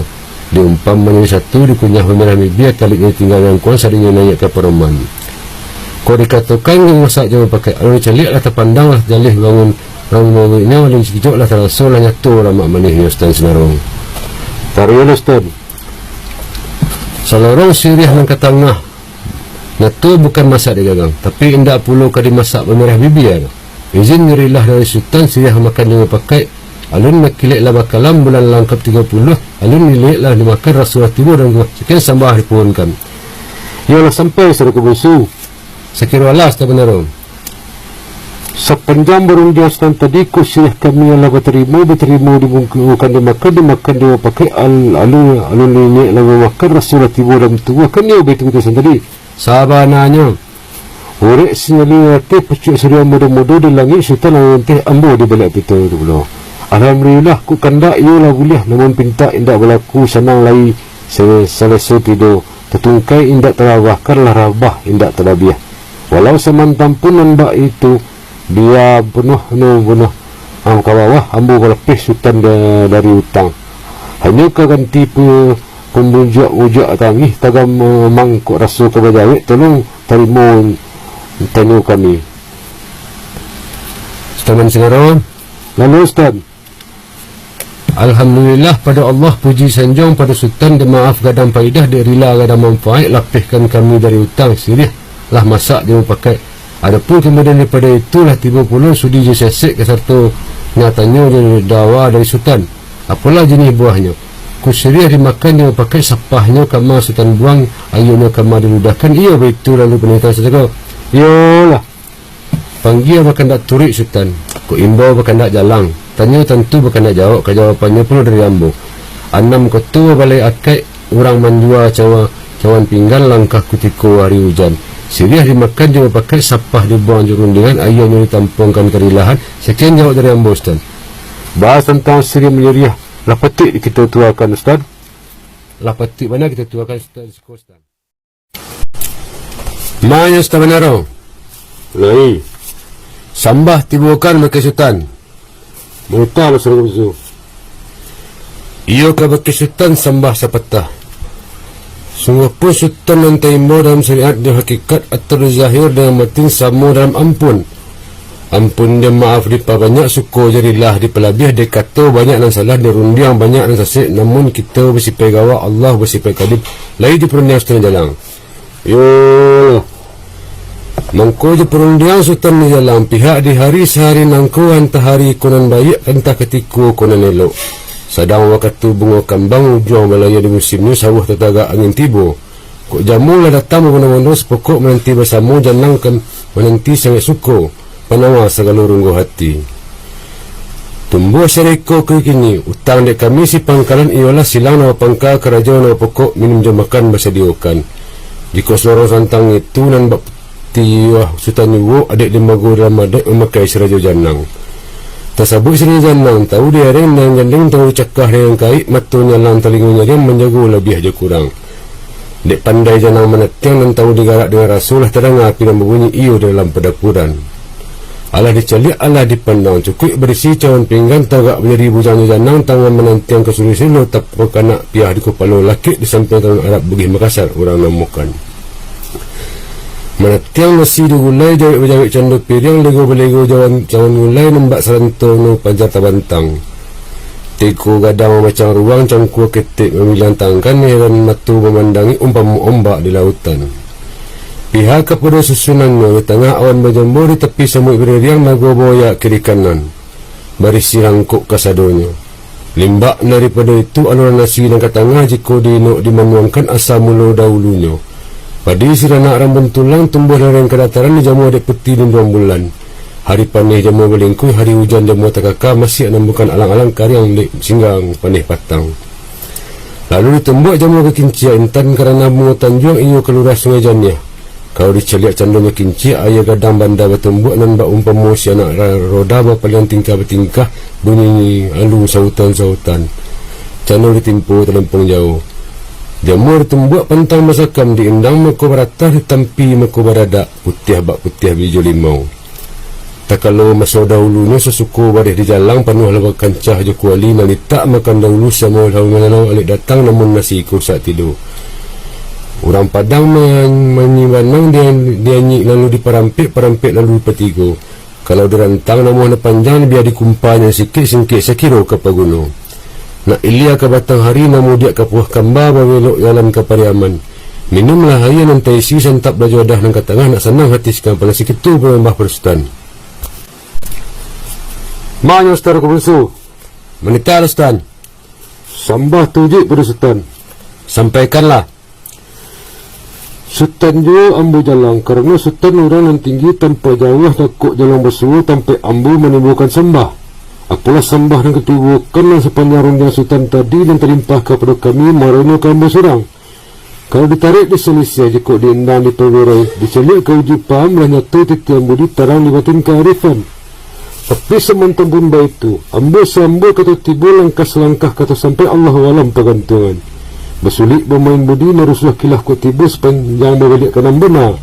diumpam menjadi satu dikunyah pemerah mibia kali ini tinggal yang kuat sadinya naik ke perumahan. Kau dikatakan yang masak jangan pakai alur celik lah terpandang lah jalih bangun ini walin sikijok lah terasa lah nyatu ramak manih Ustaz Senarong. Tarian Ustaz salorong sirih yang ke tengah natu bukan masak digagang tapi indak puluh kali masak pemerah bibir izin ngerilah dari sultan sirih makan yang pakai alun makilik lah bakalam bulan langkap 30 alun nilik lah dimakan Rasulullah Timur dan sekian sambah dipuhunkan ialah sampai seru kebusu sekira Allah sebenarnya sepanjang berundian stand tadi kusih kami yang berterima dibungkukan dimakan dia pakai alun ini lalu makan Rasulullah Timur dan tua kan dia betul tadi sabananya urek sinyali hati pucuk surya muda-muda di langit sultan nanti ambo di balik itu dulu. Alhamdulillah ku kandak ia lah boleh namun pinta indak berlaku senang lagi selesai tidur tertungkai indak terawahkan lah rabah indak terlabiah walau semantam pun nambak itu dia bunuh ke bawah ambu berlepih sultan dari hutang hanya ke ganti pembujak tangih tagam mangkuk rasul ke bajawik tolong terima tanya kami Ustaz Senarong. Lalu Ustaz alhamdulillah pada Allah puji sanjung pada sultan dia maaf gadang faidah dia rila gadang manfaat lapihkan kami dari hutang sirih lah masak dia pakai. Adapun kemudian daripada itulah 30 sudi je sesek ke satu nyatanya dari dawa dari sultan apalah jenis buahnya kusirih dimakan dia pakai sapahnya kama sultan buang ayunya kama diludahkan ia begitu lalu penelitian saja yolah panggil bahkan tak turik sultan ku imbau bahkan tak jalang tanya tentu bahkan tak jawab kejawapannya pun dari ambo anam ketua balai akai orang manjua cawan pinggan langkah kutiku hari hujan sirih dimakan dia pakai sapah dibuang jurundingan ayahnya ditampungkan kerilahan sekian jawab dari ambo Ustaz. Bahas tentang sirih menyeriah lah petik kita tuakan Ustaz lah petik mana kita tuakan Ustaz Maya Ustaz Benaro lai sambah tibukan maka sultan mutal suruh iyo ka baki sultan sambah sapatah sungguh pun sultan yang taimbo dalam syariat dia hakikat atau zahir dengan matin samu dalam ampun dia maaf di banyak suku jadilah di pelabih dia kata banyak dan salah dia rundiang banyak dan sasik namun kita bersipai gawa Allah bersipai kadib lain di perundiang sultan jalan yo mangko je perundiang sultan ni jalan pihak di hari sehari nangko antah hari konan baik entah ketiku konan elok sedang waktu bunga kambang ujung balaya di musim ni sawah tetaga angin tiba kok jamu lah datang mengenang sepokok menanti bersama janangkan menanti sangat suka penawa segala runggu hati tumbuh syariko ke kini utang dek kami si pangkalan ialah silang nama pangkal kerajaan nama pokok minum jam makan bersediakan jika seorang santang itu nan bak tiwah sultan ibu adik dimagu dalam adik memakai seraja janang tersabut sini janang tahu dia ren yang jandeng tahu cakah yang kait matunya lang telingunya dia menjaga lebih aja kurang Dek pandai janang menetiang dan tahu digarak dengan rasulah terdengar api dan berbunyi iyo dalam pedapuran. Alah dicalik, alah dipandang cukup berisi cawan pinggan tagak menjadi bujang janang tangan menantiang ke suri silo tapuk anak piah di kepala laki di samping tahun Arab Bugis Makassar orang namukan. Menatiang nasi digulai jawik-jawik candu piring lego-belego cawan gulai nembak serantau no panjar tabantang. Teko gadang macam ruang cangkua ketik memilantangkan heran matu memandangi umpamu ombak di lautan. Pihak kepada susunannya di tengah awan berjambur di tepi semut beriang nago boyak kiri kanan. Barisi rangkuk kasadonya. Limbak daripada itu aluran nasi dan katangah jika dinuk dimanuangkan asal mula dahulunya. Padi siranak rambun tulang tumbuh lereng kedataran di jamu adik peti dan 2 bulan. Hari panih jamu berlingkuh, hari hujan jamu takaka masih nambukan alang-alang karyang singgang panih patang. Lalu ditembuk jamu ke kincia intan kerana bunga tanjuang iyo keluar sungai Janiah. Kau diceliak candunya kincia ayah gadang bandar bertembuk dan bak umpamu si anak roda berpalian tingkah-bertingkah bunyi alu sautan-sautan. Candu ditimpu terlempung jauh. Jamu ditembuk pantang masakam diindang mako beratah ditampi mako beradak putih bak putih biju limau. Tak kalau masa dahulunya sesuku badih di jalang penuh lewat kancah je kuali nali tak makan dahulu sama lalu alik datang namun nasi ikut saat tidur. Orang Padang menyimanang dia nyik lalu diperampik lalu dipetigo. Kalau dirantang namun ada panjang biar dikumpanya sikit singkit sekiro ke paguno. Nak ilia ke batang hari namun dia ke puah kamba bawelok jalan ke pariaman. Minumlah air nan taisi santap baju adah nang katengah nak senang hati sekam pada sikit tu berambah perstan. Manya saudara kubunsu, menita Ustaz. Sambah tujuh pada Sultan. Sampaikanlah. Sultan juga ambu jalan kerana Sultan orang yang tinggi tanpa jauh takut jalan bersuhu tanpa ambu menimbulkan sembah. Apalah sembah dan ketibukan yang sepanjang rongga Sultan tadi dan terlimpah kepada kami marahnya kambu surang. Kalau ditarik di selisih jika diendang di perwirai, dicelik ke uji paham lah nyatu titian budi tarang libatin kearifan. Tapi semantang bunda itu ambil kata tiba langkah-selangkah kata sampai Allah walam pergantungan. Bersulik bermain budi naruslah kilah ku tiba sepanjang berbalik kanan benar.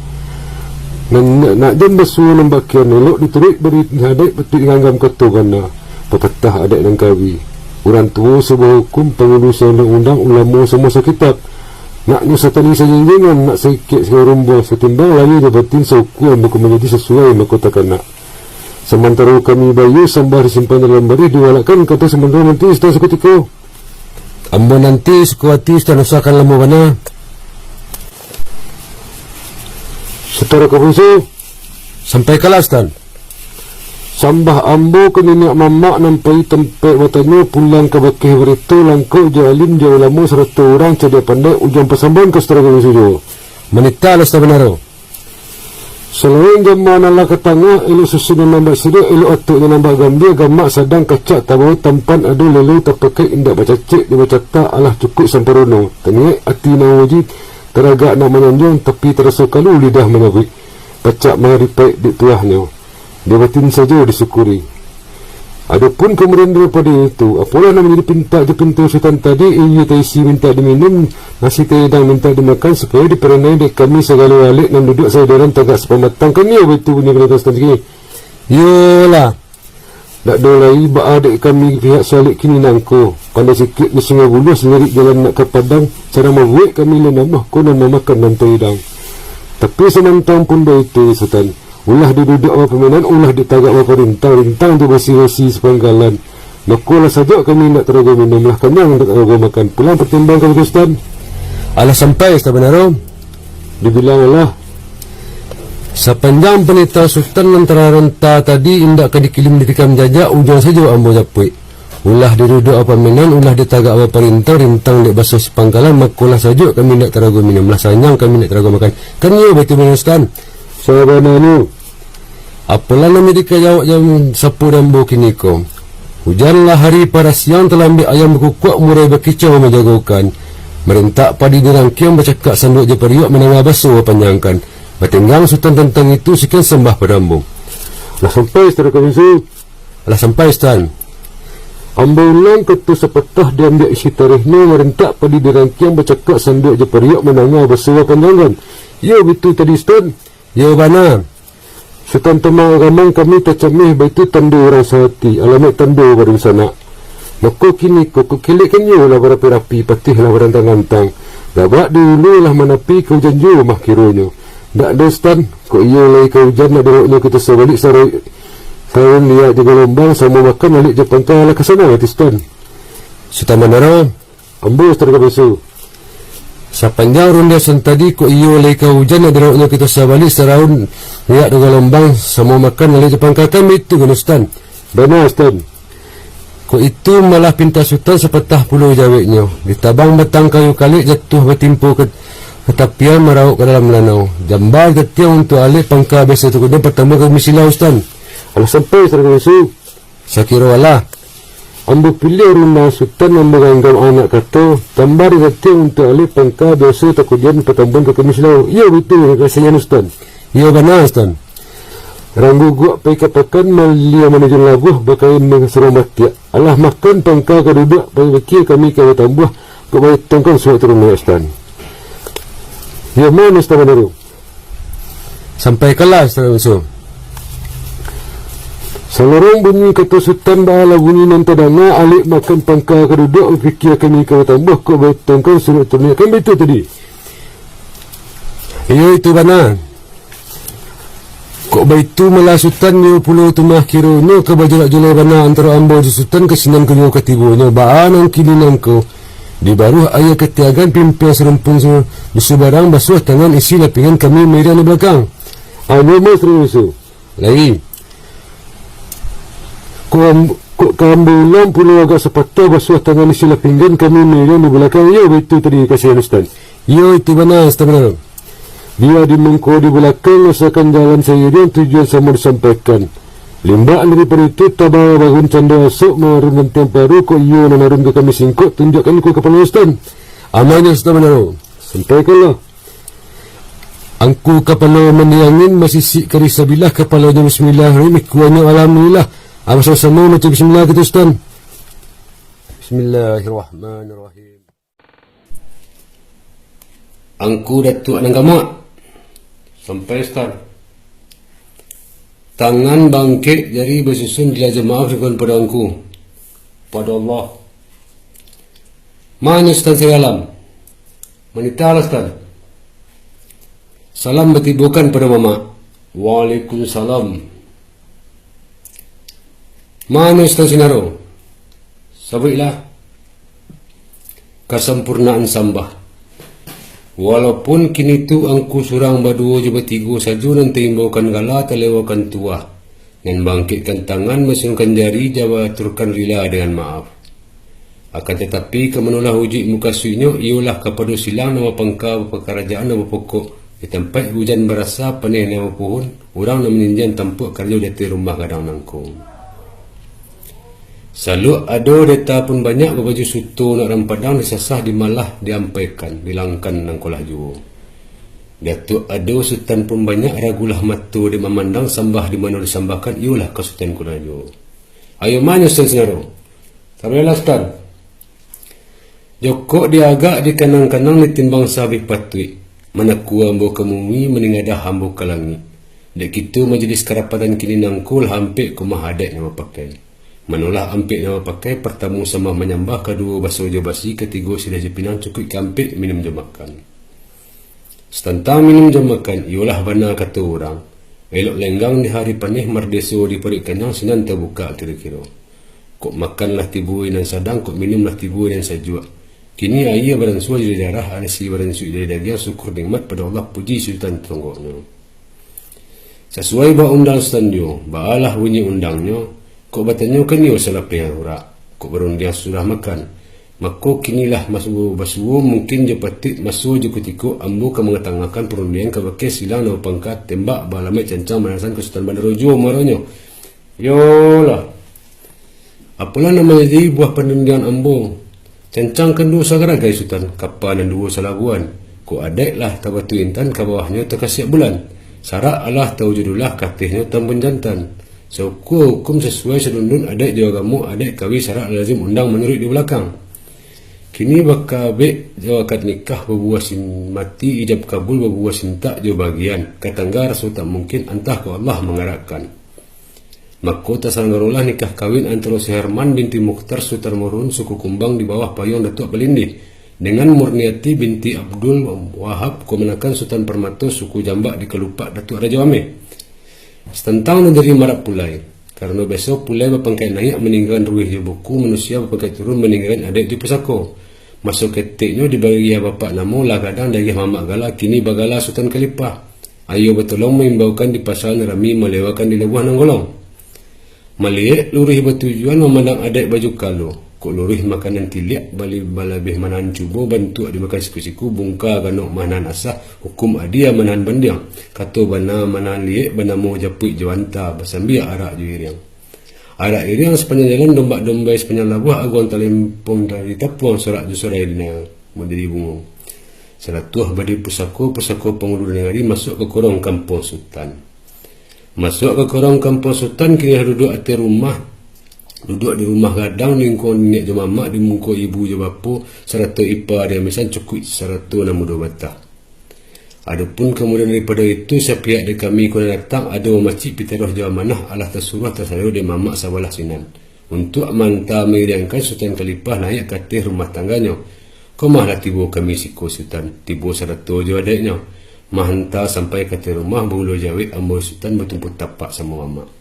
Nak jam bersuruh nambakian elok diturik beri hadai petik nganggam ketugana. Pepetah adik dan kawi. Orang tua sebuah hukum pengurusan undang-undang ulama semua sekitab. Nak nyusatani sejengjengan nak sikit sekarang rumbuh setimbang lagi dapatin seukuran buku menjadi sesuai mahkota kanak. Sementara kami bayu sambah disimpan dalam barih diwalakan kata sementara nanti setelah seketika. Ambo nanti sekuati setelah usahakan lama mana. Saudara Kabunsu, sampaikanlah Ustaz. Sambah ambo ke nenek mamak nampai tempat watanya pulang ke bakih berita langkau jalim jauh lama serta orang cadia pandai ujung persambungan ke saudara Kabunsu. Menita lah Ustaz benar. Selain jamaah nala ke tengah, elok susu dan nambah sirik, elok atuk dan nambah gambir, gamak sadang kacak tabau tampan adu lelu tak pakai indak baca cek, dia baca tak alah cukup samparono. Tengik hati nak wajib, teragak nak menyanjung, tapi terasa kalu lidah menabik. Pacak mengaripai di tuahnya. Dia batin saja disyukuri. Adapun kemudian daripada itu, apalah nak menjadi pinta Sultan tadi, ia taisi minta diminum, nasi tedang minta dimakan supaya diperanai dek kami segala alik dan duduk saya dalam tagak sepamatang kami apa itu punya berita Sultan sikit. Yolah. Tak dolai ba'a dek kami pihak salik kini nangko. Pandai sikit di Sungai Buloh sendiri jalan nak ke Padang, cara membuat kami lenamah konon memakan dan tedang. Tapi semantang pun dah itu Sultan. Ulah diduduk apa permainan, ulah ditagak apa rintang tu basi-basi sepanggalan. Makulah saja kami nak teraga minumlah kenyang tak teraga makan. Pulang pertimbangkan Ustaz. Alah sampai Ustaz benar. Dibilang Allah sepanjang penita Sultan antara renta tadi indak kedikilim ditikam jajak ujung saja ambo japui. Ulah diduduk apa permainan, ulah ditagak apa rintang dek basuh sepanggalan. Makulah saja kami nak teraga minumlah sanyang kami nak teraga makan. Kenya betul benar Ustaz. Sahabatnya apalah nama dika jawab jam sapu dan bau kini ko. Hujanlah hari para siang telah ambil ayam berkukuak murai berkicau menjagaukan. Merentak padi dirangkiam bercakap sanduk je periuk menengah basuh panjangkan. Bertenggang Sultan tentang itu sekian sembah pedambung. Lah sampai saudara Kabunsu. Lah sampai Ustaz. Ambo ulang kata sepetah dia ambil isi tarihnya merentak pada dirangkiang bercakap sanduk je periak menangah bersuara panjangan. Ya betul tadi Ustaz. Ya bana. Sultan Temang ramang kami tercemih baitu tandu orang sehati. Alamat tandu barang sana. Maka kini ko kilikkan you lah berapi-rapi patih lah barang tangantang. Dabak dulu lah manapi kau janju mah kiranya. Tak ada Ustaz. Kau iya lah kau hujan nak deroknya kita sebalik sarai. Kau lihat di gelombang sama makan balik je pangkal lah ke sana ya Ustaz. Sultan Manara, Ambo Ustaz Kabesu. sepanjang ronda tadi ko iyo lay ka hujan na darawnya kita sa bali sa raun lihat di gelombang sama makan balik je pangkal kami itu kan Ustaz. Benar Ustaz. Ko itu malah pinta sultan sepetah pulau jaweknya. Ditabang batang kayu kali jatuh bertimpu ke tepian merauk ke dalam lanau. Jambar ketiang untuk alik pangkal biasa tu kemudian pertama ke misilah Ustaz. Kalau sampai Ustaz Kabesu. Sakira wala. Ambo pilih rumah sultan yang menganggap anak kata tambar ketiang untuk alik pangkal biasa tak kemudian pertambaan ke misilah. Ya betul kasihan Ustaz. Ya benar Ustaz. Ranggu gua pai katakan malia menuju laguh bakain mengeseromat ya. Allah makan pangkal ke duduk pai bekir kami kau tambah ke baik tongkang suatu rumah Ustaz. Ya mana Ustaz Manara? Sampai kelas Ustaz. Selarang bunyi kata sultan ba'ala bunyi nantadana alik makan pangkal ke duduk fikir kami kau tambah ke baik tongkang suatu rumah. Kan betul tadi? Ya itu benar. Kok baitu malah sultan ni pulau tu mah kiranya ke bajulak-julak bana antara ambo di sultan ke sinan ke nyo ketibunya baan ang kininan ko di baruh ayah ketiagan pimpin serempung barang basuh tangan isi lapingan kami meriah di belakang. Anu mas Rusu. Lagi Kok kambulan pulau agak sepatah basuh tangan isi lapingan kami meriah di belakang. Ya betul tadi kasihan Ustaz. Ya itu benar Ustaz benar. Dia dimengkau di belakang usahakan jalan seiring tujuan sama disampaikan. Limbak daripada itu tabah bangun canda asuk marun dan tiang paru kok iyo nanarun ke kami singkut tunjukkan ku kepala Ustaz. Amannya Ustaz benar. Sampaikanlah. Angku kepala meniangin masih si karisabilah kepalanya bismillahirrahmanirrahim kuanya alhamdulillah. Apa sama macam bismillah kita Ustaz. Bismillahirrahmanirrahim. Angku datuk nang kamak. Sampai Ustaz. Tangan bangkit jari bersusun dilajah maaf dengan pada angku. Pada Allah. Mana Ustaz salam? Manita Ustaz. Salam bertibukan pada mama. Waalaikumsalam. Mana Ustaz Sinaro? Sabilah. Kesempurnaan sambah. Walaupun kini tu angku surang berdua je bertiga saja nanti imbaukan gala terlewakan tua dan bangkitkan tangan mesunkan jari jawa aturkan rila dengan maaf. Akan tetapi kemenulah uji muka suinya ialah kepada silang nama pangkal pekerjaan nama pokok di tempat hujan berasa panih nama pohon orang nak meninjan tampuk kerja dari rumah kadang nangkung. Selalu ada data pun banyak berbaju suto nak rampadang disasah dimalah diampaikan dilangkan nang kolah juo. Datuk ada sultan pun banyak ragulah matu di memandang sambah di mana disambahkan ialah ke sultan kolah juo. Ayo mana Ustaz Sinaro? Sabarlah Ustaz. Joko dia agak di kanang-kanang ditimbang sabih patui. Manaku ambo kemumi meningadah ambo kalangi. Dek kita majlis kerapatan kini nangkul hampir kumah adat nama pakai. Manulah ampik nama pakai pertama sama menyambah kedua basuh je basi ketiga sila je pinang cukup kampik minum je makan. Setentang minum je makan ialah benar kata orang. Elok lenggang di hari panih merdeso di perik kenyang sinan terbuka kira-kira. Kok makanlah tibui dan sadang kok minumlah tibui dan sajua. Kini ayah beransua jadi darah anasi beransua jadi daging syukur nikmat pada Allah puji sultan tonggoknya. Sesuai ba undang sultan jo, baalah bunyi undangnya. Kok batanya kan ni salah pihak ura. Kok berundian sudah makan. Maka kinilah masuk basuh mungkin je patik masuk je ketika ambu ke mengetangahkan perundian ke bakai silang nama pangkat tembak balamet cancang manasan ke Sultan Bandar Rojo marahnya. Yolah. Apalah namanya jadi buah perundian ambu. Cancang kan dua sagara guys Sultan. Kapan dan dua salaguan. Kok adek lah tabatu intan ke bawahnya terkasiak bulan. Sarak Allah tahu judulah katihnya tambun jantan. So hukum sesuai sedundun adat jawa kamu adat kawin syarat lazim undang menurut di belakang. Kini bakabe jawa akad nikah berbuah sin mati ijab kabul berbuah sin tak jawa bagian katangga rasul tak mungkin entah ke Allah mengarahkan. Maka tasanggarulah nikah kawin antara si Herman binti Mukhtar Sultan Murun suku Kumbang di bawah payung Datuk Pelindih dengan Murniati binti Abdul Wahab Kemenakan Sultan Permato suku Jambak di Kelupak Datuk Raja Wame. Setentang negeri Marak Pulai karena besok Pulai berpangkat naik meninggalkan ruih di buku manusia berpangkat turun meninggalkan adik di pusako. Masuk ketiknya dibagi bapak namo lah kadang dari Mamak Gala kini Bagala Sultan Kalipah. Ayo bertolong mengimbaukan di pasal Rami melewakan di Lebuh Nanggolong. Melihat lurih bertujuan memandang adik baju kalo. Kok lurih makanan tiliak bali balabih manan cubo bantu di makan siku-siku bungka ganok manan asah hukum adia manan bandiang kato bana manan liek bana mo japui jawanta basambia arak juiriang arak iriang sepanjang jalan domba-domba sepanjang labuh aguan talempong dari tapuang sorak jusurai dina moderi bungo seratuh badi pusako pengulu negari masuk ke korong kampung Sultan. Masuk ke korong kampung Sultan kini duduk ati rumah duduk di rumah gadang lingkung nenek je mamak di muka ibu je bapa serta ipar dia misan cukup serta nama dua batah. Adapun kemudian daripada itu sepihak dari kami kuna datang ada masjid piteroh jawa manah Allah tersuruh tersalu di mamak sabalah sinan untuk mantah mengidangkan Sultan Kalipah naik ke rumah tangganya. Komahlah tiba kami siko Sultan tiba serta je adiknya mahanta sampai ke rumah bulu jawit ambo Sultan bertumpuk tapak sama mamak.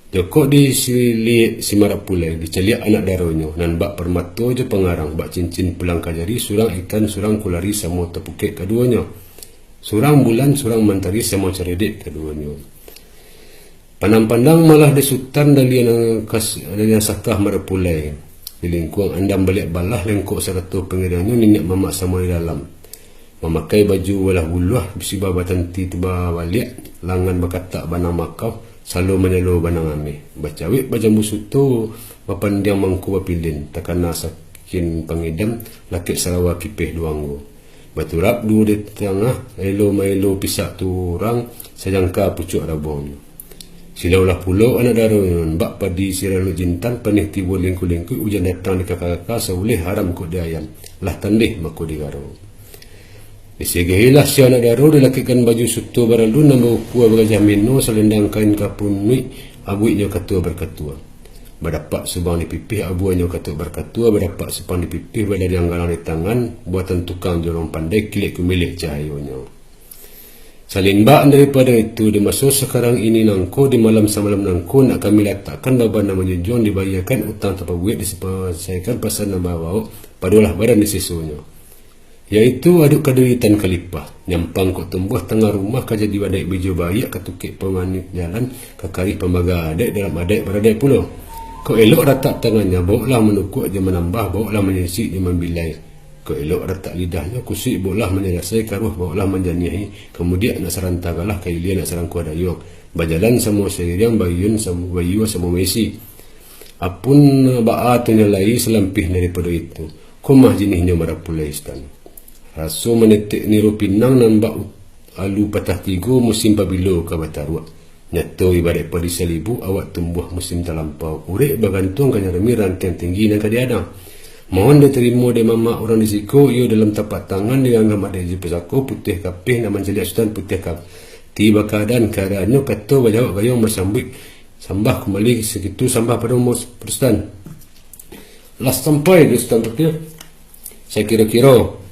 Joko di si Marak Pulai diceliak anak daronya nan bak permato je pengarang bak cincin pulang kajari surang ikan surang kulari sama tepukek keduanya surang bulan surang mantari sama ceredek keduanya. Pandang-pandang malah di Sultan dari sakah Marak Pulai di lingkuang andam balik balah lengkok serta pengirangnya minyak mamak sama di dalam memakai baju walah buluh bisi babatan tiba balik langan berkatak bana makau selalu menyelu banang ame bacawik bajambu suto bapandiang mangku bapilin takana sakin pangidam lakit Sarawak kipeh duanggo baturap dua di tengah elo mailo pisak turang sajangka pucuk rabon silaulah pulau anak darun bak padi siralu jintan panih tibu lingku-lingku ujan datang di kakak-kakak seulih haram kok diayam lah tandih mako digaro. Disigahilah si anak daru dilakikan baju suto baralu nambah ukua bergajah mino selendang kain kapunui abuiknya katua berkatua. Berdapat subang di pipih abuanya katua berkatua berdapat sepang di pipih badai anggalang di tangan buatan tukang jolong pandai kilik kumilih cahayonya. Salinbaan daripada itu dimasuk sekarang ini nangko di malam semalam nangko nak kami letakkan baba nama junjung dibayarkan utang tapabuik disepasaikan pasal nama bau padulah badan di sisunya. Yaitu aduk kaderitan Kalipah nyampang kok tumbuh tengah rumah kaja di badai bejo bayak ketukik pemanit jalan kakari pembaga adek dalam adek beradek pulau kok elok ratak tangannya bawalah menukuk dia menambah bawalah menyisik dia membilai kok elok ratak lidahnya kusik bawalah menyelesai karuh bawalah menjanihi kemudian nak serantagalah kailia nak serang kuadayok berjalan sama seiring bayun sama bayu sama mesi apun baatunya lai selampih daripada itu kumah jenihnya Marak Pulai Istan. Rasu menetik niru pinang nan bak alu patah tigo musim pabilo ke batarua. Nyato ibarat padi selibu awak tumbuh musim terlampau. Urek bergantung kanya remi rantian tinggi dan kadiadang. Mohon diterima de mama orang di siko iyo dalam tapak tangan dianggap ada je pesako putih kapih nama jeliak Sultan putih kap. Tiba keadaan keadaannya kata bajawak gayung bersambik sambah kembali segitu sambah pada umur Sultan. Las sampai di Sultan Turki. Saya kira-kira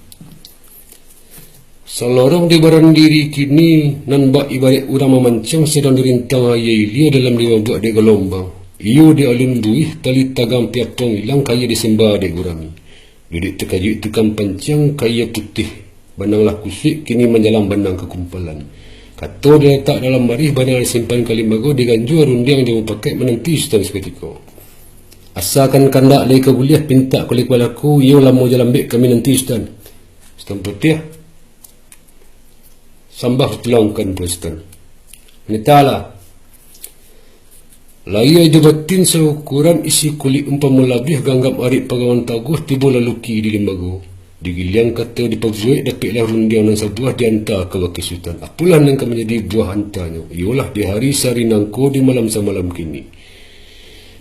selorong di barang diri kini nan bak ibarat urang memancang sedang dirintang ayai lia dalam lima buat dek gelombang. Iyo di alun buih tali tagam piapong hilang kaya disembah dek gurami. Duduk terkajut tukang pancang kaya putih. Bananglah kusik kini menjalang banang kekumpulan. Kato dia letak dalam marih banang disimpan kalimbago diganjur rundiang dia pakai menanti Sultan seketika. Asalkan kandak lagi kebuliah pinta kulit kepalaku iyo lama jalan bek kami nanti Sultan. Sultan putih sambah telongkan Sultan. Nitala laya jabatin seukuran isi kulit umpama labih ganggap arik pagawan taguh tiba laluki di limbago Digiliang kata dipagzuik dapatlah rundiang nan sebuah diantar ke wakil sultan. Apalah nang menjadi buah hantarnya. Ialah di hari sari nangko di malam semalam kini.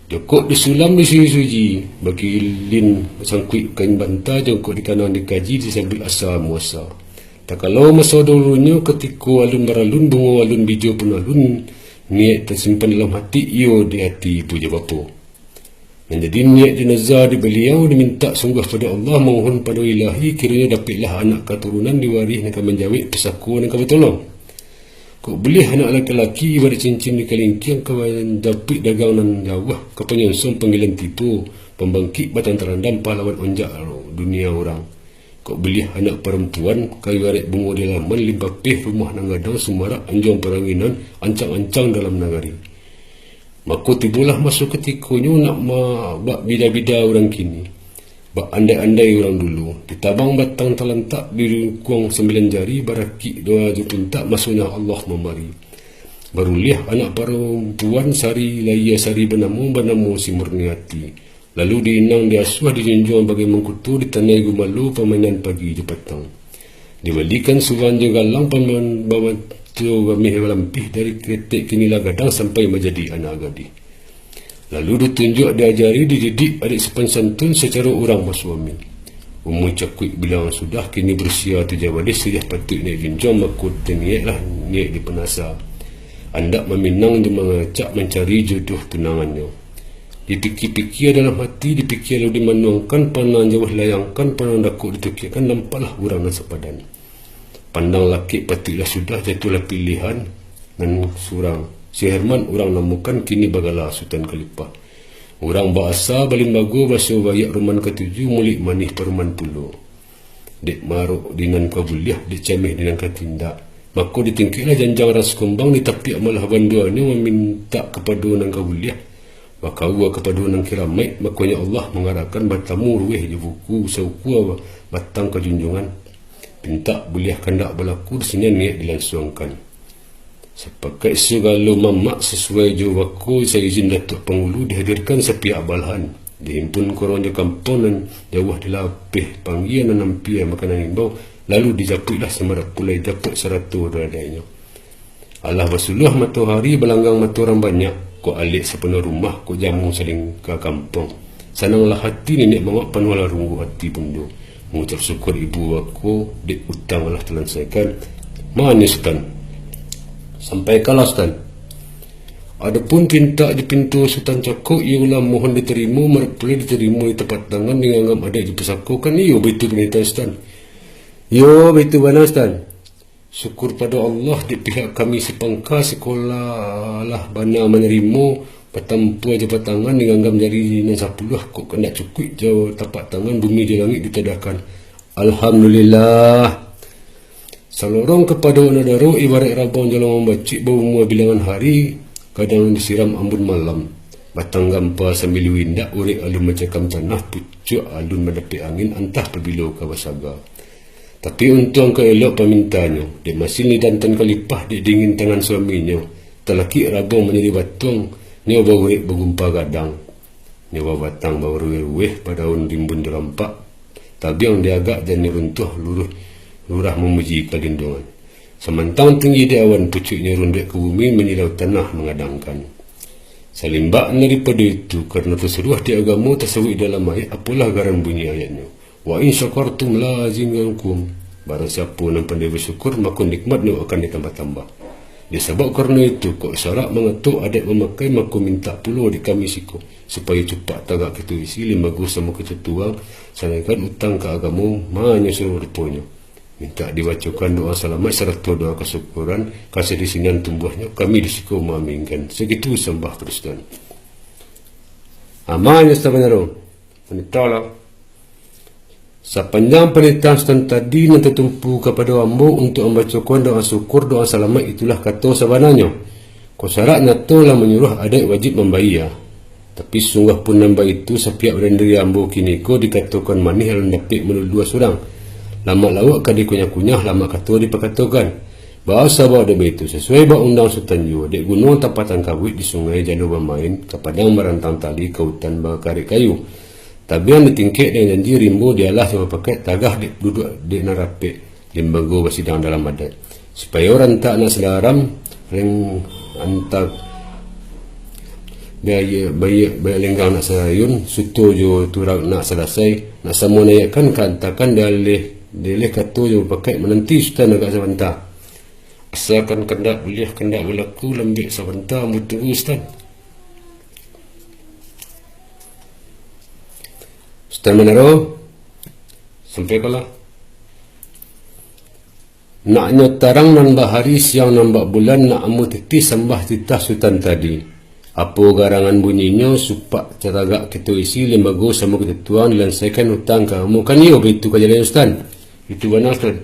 Jokok disulam di suji bagi lin sangkuit kain bantal jokok di kanan dikaji disambil asal muasa. Tak kalau masa dulunya ketika alun beralun bunga alun bijo pun alun niat tersimpan dalam hati iyo di hati puja bapa. Menjadi niat jenazah di beliau diminta sungguh pada Allah mohon pada ilahi kiranya dapatlah anak keturunan diwaris nak menjawab pesaku nak bertolong. Kau boleh anak lelaki ibarat cincin di kalingkiang kawan dapat dagang nan jawah kepenyonsong panggilan tipu pembangkit batang terandam pahlawan onjak dunia orang. Kau boleh anak perempuan kau ibarat bunga di laman limpah peh rumah nanggadang sumarak anjong peranginan ancang-ancang dalam nagari. Maka tibulah masuk ketikanya nak bak bida-bida orang kini. Bak andai-andai orang dulu. Ditabang batang talantak di kuang 9 jari baraki 2 jupuntak masuknya Allah memberi. Baru lihat anak perempuan sari laya sari benamu si murni hati. Lalu diinang diasuh dijunjung bagi mengkutu ditanai gumalu permainan pagi di petang. Dibalikan suran juga lang paman bawa tu gamih lampih dari kretek kinilah gadang sampai menjadi anak gadis. Lalu ditunjuk diajari dididik adik sepan santun secara orang bersuami. Umur cakut bilang sudah kini berusia 17 sudah patut naik junjung makut niatlah niat dipenasa. Hendak meminang dia mengacak mencari jodoh tunangannya. Dipikir-pikir dalam hati, dipikir lalu dimanuangkan panang jauh layangkan panang dakuk ditukirkan nampaklah orang dan sepadan. Pandang laki patutlah sudah jatuhlah pilihan dan surang. Si Herman orang namukan kini bagalah Sultan Khalifah. Orang bahasa balin bagu bahasa bayak ruman ketujuh mulik manih peruman puluh. Dek maruk dinan kabuliah, dek camih dinan katindak. Maka ditingkirlah janjang ras kumbang ditapiak malah banduannya meminta kepada nang kabuliah. Maka uwa kepada nang kiramai, makanya Allah mengarahkan batamu ruweh di buku sauku batang kejunjungan. Minta boleh kandak berlaku di sini niat dilangsungkan. Sepakat segala mamak sesuai jawaku saya izin Datuk Penghulu dihadirkan sepiak balahan. Dihimpun korongnya kampung dan jauh dilapih panggian dan nampian makanan himbau. Lalu dijaputlah semarak pulai japut 100 dadanya. Allah bersuluh matahari belanggang mata orang banyak. Kau alik sepenuh rumah, kau jamu saling ke kampung. Sananglah hati nenek mengak panulah runggu hati pundu. Mengucap syukur ibu aku dek utang Allah telah selesaikan. Mana Sultan? Sampaikanlah Sultan. Adapun tinta di pintu Sultan Cakok ialah mohon diterima, boleh diterima di tempat tangan dengan ada di pesako kan iyo betul minta Sultan. Yo betul mana Sultan? Syukur pada Allah di pihak kami sepangka sekolah lah bana menerima patampu aja patangan dianggap jari nan 10 kok kena cukup jauh tapak tangan bumi di langit ditadahkan. Alhamdulillah. Salorong kepada nadaro ibarat rabang jalan membacik bau mua bilangan hari kadang disiram ambun malam. Batang gampa sambil windak urik alun macam tanah pucuk alun mendapi angin entah perbilo kawasaga. Tapi untung ke elok pemintanya. Dia masih ni dantan kalipah dia dingin tangan suaminya. Telaki rabang menjadi batung. Ni bawa bergumpa gadang. Ni bawa batang bawa ruweh pada daun rimbun derampak. Tabiang dia agak dan ni runtuh lurah memuji kelindungan. Semantang tinggi di awan pucuknya rundik ke bumi menyilau tanah mengadangkan. Salimbak daripada itu karena terseruah di agama tersebut dalam ayat apalah garan bunyi ayatnya. Wa in syakartum la azidannakum. Barang siapa yang pandai bersyukur maka nikmatnya akan ditambah-tambah. Disebab kerana itu kok syarat mengatuk adat memakai maka minta puluh di kami siku supaya cepat tagak kita isi 5 gus sama ketutuang sanakan utang ke agama mahanya suruh rupanya. Minta dibacakan doa selamat serta doa kesyukuran kasih di sini tumbuhnya kami di siku mengaminkan. Segitu sembah Kristen. Amannya sebenarnya. Menitaulah. Sepanjang penelitian tadi nanti tumpu kepada ambo untuk membacakan doa syukur doa selamat itulah kata sebenarnya. Kau syaratnya telah menyuruh adat wajib membayar. Tapi sungguh pun nambah itu sepiak berendiri ambo kini ko dikatakan manih yang dapat menurut 2 surang. Lama lawak kadi kunyah-kunyah lama kata dipakatakan. Bahasa bawa ada itu sesuai bawa undang Sultan Jua. Dek gunung tempatan kawit di sungai jalur bermain ke padang merantang tali ke hutan bakari kayu. Tabian ditingkek dengan janji rimbo dialah sama pakai tagah duduk di narape limbago basidang dalam adat. Supaya orang tak nak selaram ring antak bayi lenggang nak sayun suto jo turak nak selesai nak semua naikkan kantakan dalih katu jo pakai menanti sultan agak sebentar. Asalkan kendak berlaku lembik sebentar mutu ustaz. Sultan Menaro sampai kalah naknya tarang nan bahari siang nampak bulan nak amu titi sembah titah sultan tadi. Apa garangan bunyinya supak catagak kita isi lembago sama kita tuang dilansaikan hutang kamu kan yo begitu kajalan ustaz. Itu benar ustaz.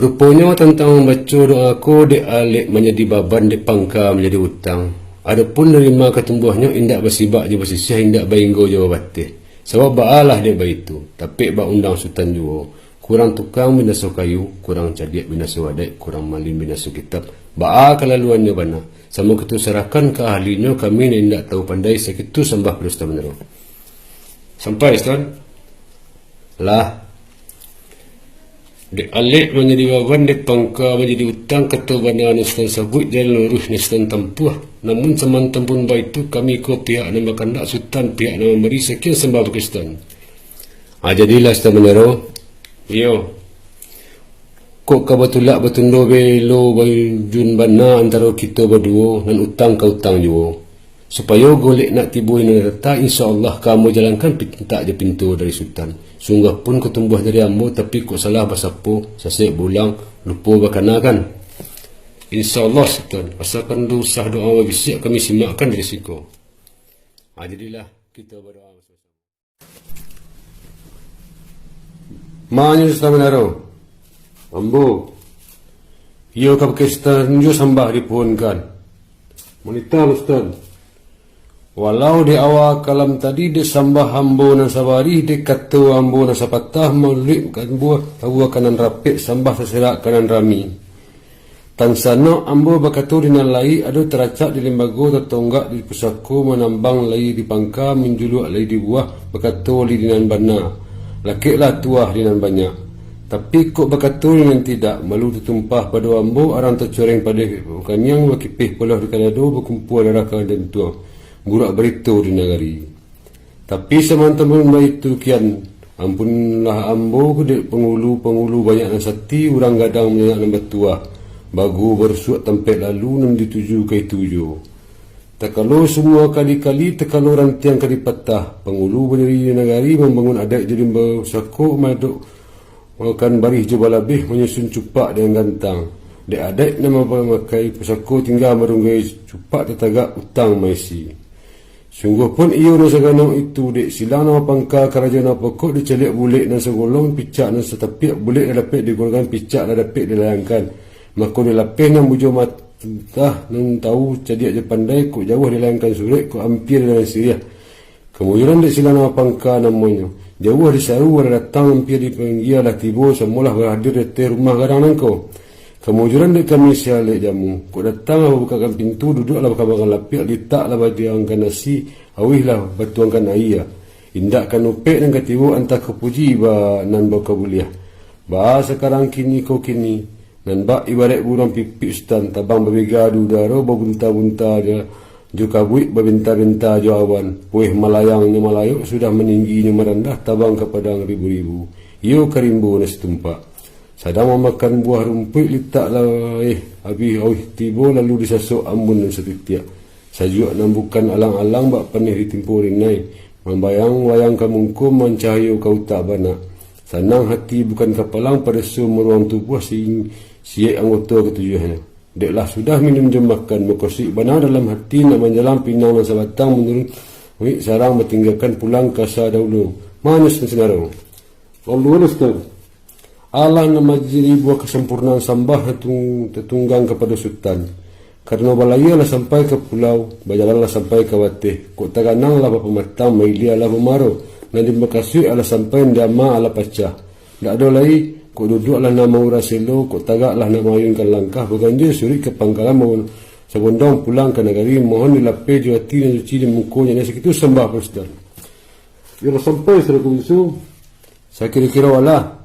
Rupanya tentang membaca doa aku di alik menjadi baban di pangka menjadi hutang. Adapun nerima ketumbuhnya indak bersibak je bersisih indak bainggo je batih. Sebab baalah dia begitu. Tapi ba undang sultan juga. Kurang tukang binaso kayu, kurang cadiak binaso wadai, kurang malim binaso kitab. Baa kelaluannya bana. Sama kita serahkan ke ahlinya kami ni indak tahu pandai sekitu sembah pada Ustaz Menaro. Sampai Ustaz. Lah. Di alik menjadi baban di pangka menjadi hutang kata bana Ustaz sebut jalan lurus Ustaz tempuh. Namun semantan pun baik itu kami ko pihak nama kandak sultan pihak nama beri sekian sembah Pakistan. Jadilah Ustaz Menaro. Yo. Kok kabetulak betundo belo jun bana antara kita berdua dan utang ke utang juga. Supaya golek nak tibu ini rata insya-Allah kamu jalankan tak je pintu dari sultan. Sungguh pun ketumbuh dari ambo tapi kok salah basapo sasek bulang lupa bakanakan. InsyaAllah sultan asalkan usah doa bisik kami simakkan risiko. Jadilah kita berdoa bersama. Ma'anya Sultan Menaro. Ambo. Iyo ka Pakistan jo sambah dipuhunkan. Monita Ustaz. Walau di awal kalam tadi di sambah ambo na sabari di katu ambo na sapatah maulib kan buah tahu kanan rapik sambah seserak kanan rami. Tansano ambo bakatu dinan lai ado teracak di lembago tetonggak di pusako menambang lai di pangka menjuluk lai di buah bakatu li dinan bana. Lakiklah tuah dinan banyak. Tapi kok bakatu dinan tidak malu tertumpah pada ambo arang tercoreng pada bukan yang wakipih polah di kalado berkumpul darah dan tua. Burak berito di negari. Tapi semantan itu kian ampunlah ambo kedek pengulu banyak nasati orang gadang banyak nambat tua. Bagu bersuat tempat lalu nan dituju ke tuju. Tekalau semua kali-kali tekalau rantiang kali patah. Pengulu berdiri di negari membangun adat jadi bersako maduk makan barih jubah labih menyusun cupak dengan gantang. Dek adat nama memakai pusako tinggal merunggai cupak tetagak utang maisi. Sungguh pun ia nasagano itu dek silang nama pangka kerajaan apa kok dicelik bulik dan segolong picak dan setapiak bulik dan dapat digolongkan picak dan dapat dilayangkan. Maka dilapih nan bujo matah nan tahu cadiak je pandai kok jauh dilayangkan surat kok hampir dalam Syria. Kemudian dek silang nama pangka namanya. Jauh disaru ada datang hampir dipenggialah tibo semulah berhadir di rumah garang nangko. Kemudian dek kami sialik jamu. Kok datang lah bukakan pintu duduklah bakal lapiak letaklah badiangkan nasi awihlah batuangkan air. Indakkan upek dan ketibu antah kepuji ba nan bakabuliah. Ba sekarang kini kau kini nan bak ibarat burung pipik stan tabang babigadu daro babunta-bunta dia juga buik babinta-binta jawaban. Puih malayangnya malayuk sudah meningginya merendah tabang ke padang ribu-ribu. Iyo karimbu nasi tumpak. Sedang memakan buah rumput letaklah habis tiba lalu disasuk ambun dan setiap. Sajuk nambukan alang-alang bak panih ditimpu rinai. Membayang-wayang kamungkum mencahayu kau tak bana. Senang hati bukan kapalang pada semua ruang tubuh siap anggota ketujuhnya. Deklah sudah minum jemakan mekosik bana dalam hati nak menjalan pinang dan sabatang menurun. Sarang bertinggalkan pulang kasa dahulu. Manis dan senarang. Allah Ustaz. Allah nama jadi buah kesempurnaan sambah tertunggang kepada sultan. Karena balayalah sampai ke pulau, bajalanlah sampai ke watih. Kok tagananglah pematang, mailialah memaro. Nanti bekasui ala sampai ndama ala pacah. Tak ada lagi, kok duduklah nama uraselo, kok tagaklah nama ayunkan langkah. Bukan dia suri ke pangkalan mohon sebondong pulang ke negeri. Mohon dilapih juati dan suci di mukunya. Yang segitu sembah Ustaz. Yalah sampai sudah kunsu. Saya kira-kira wala.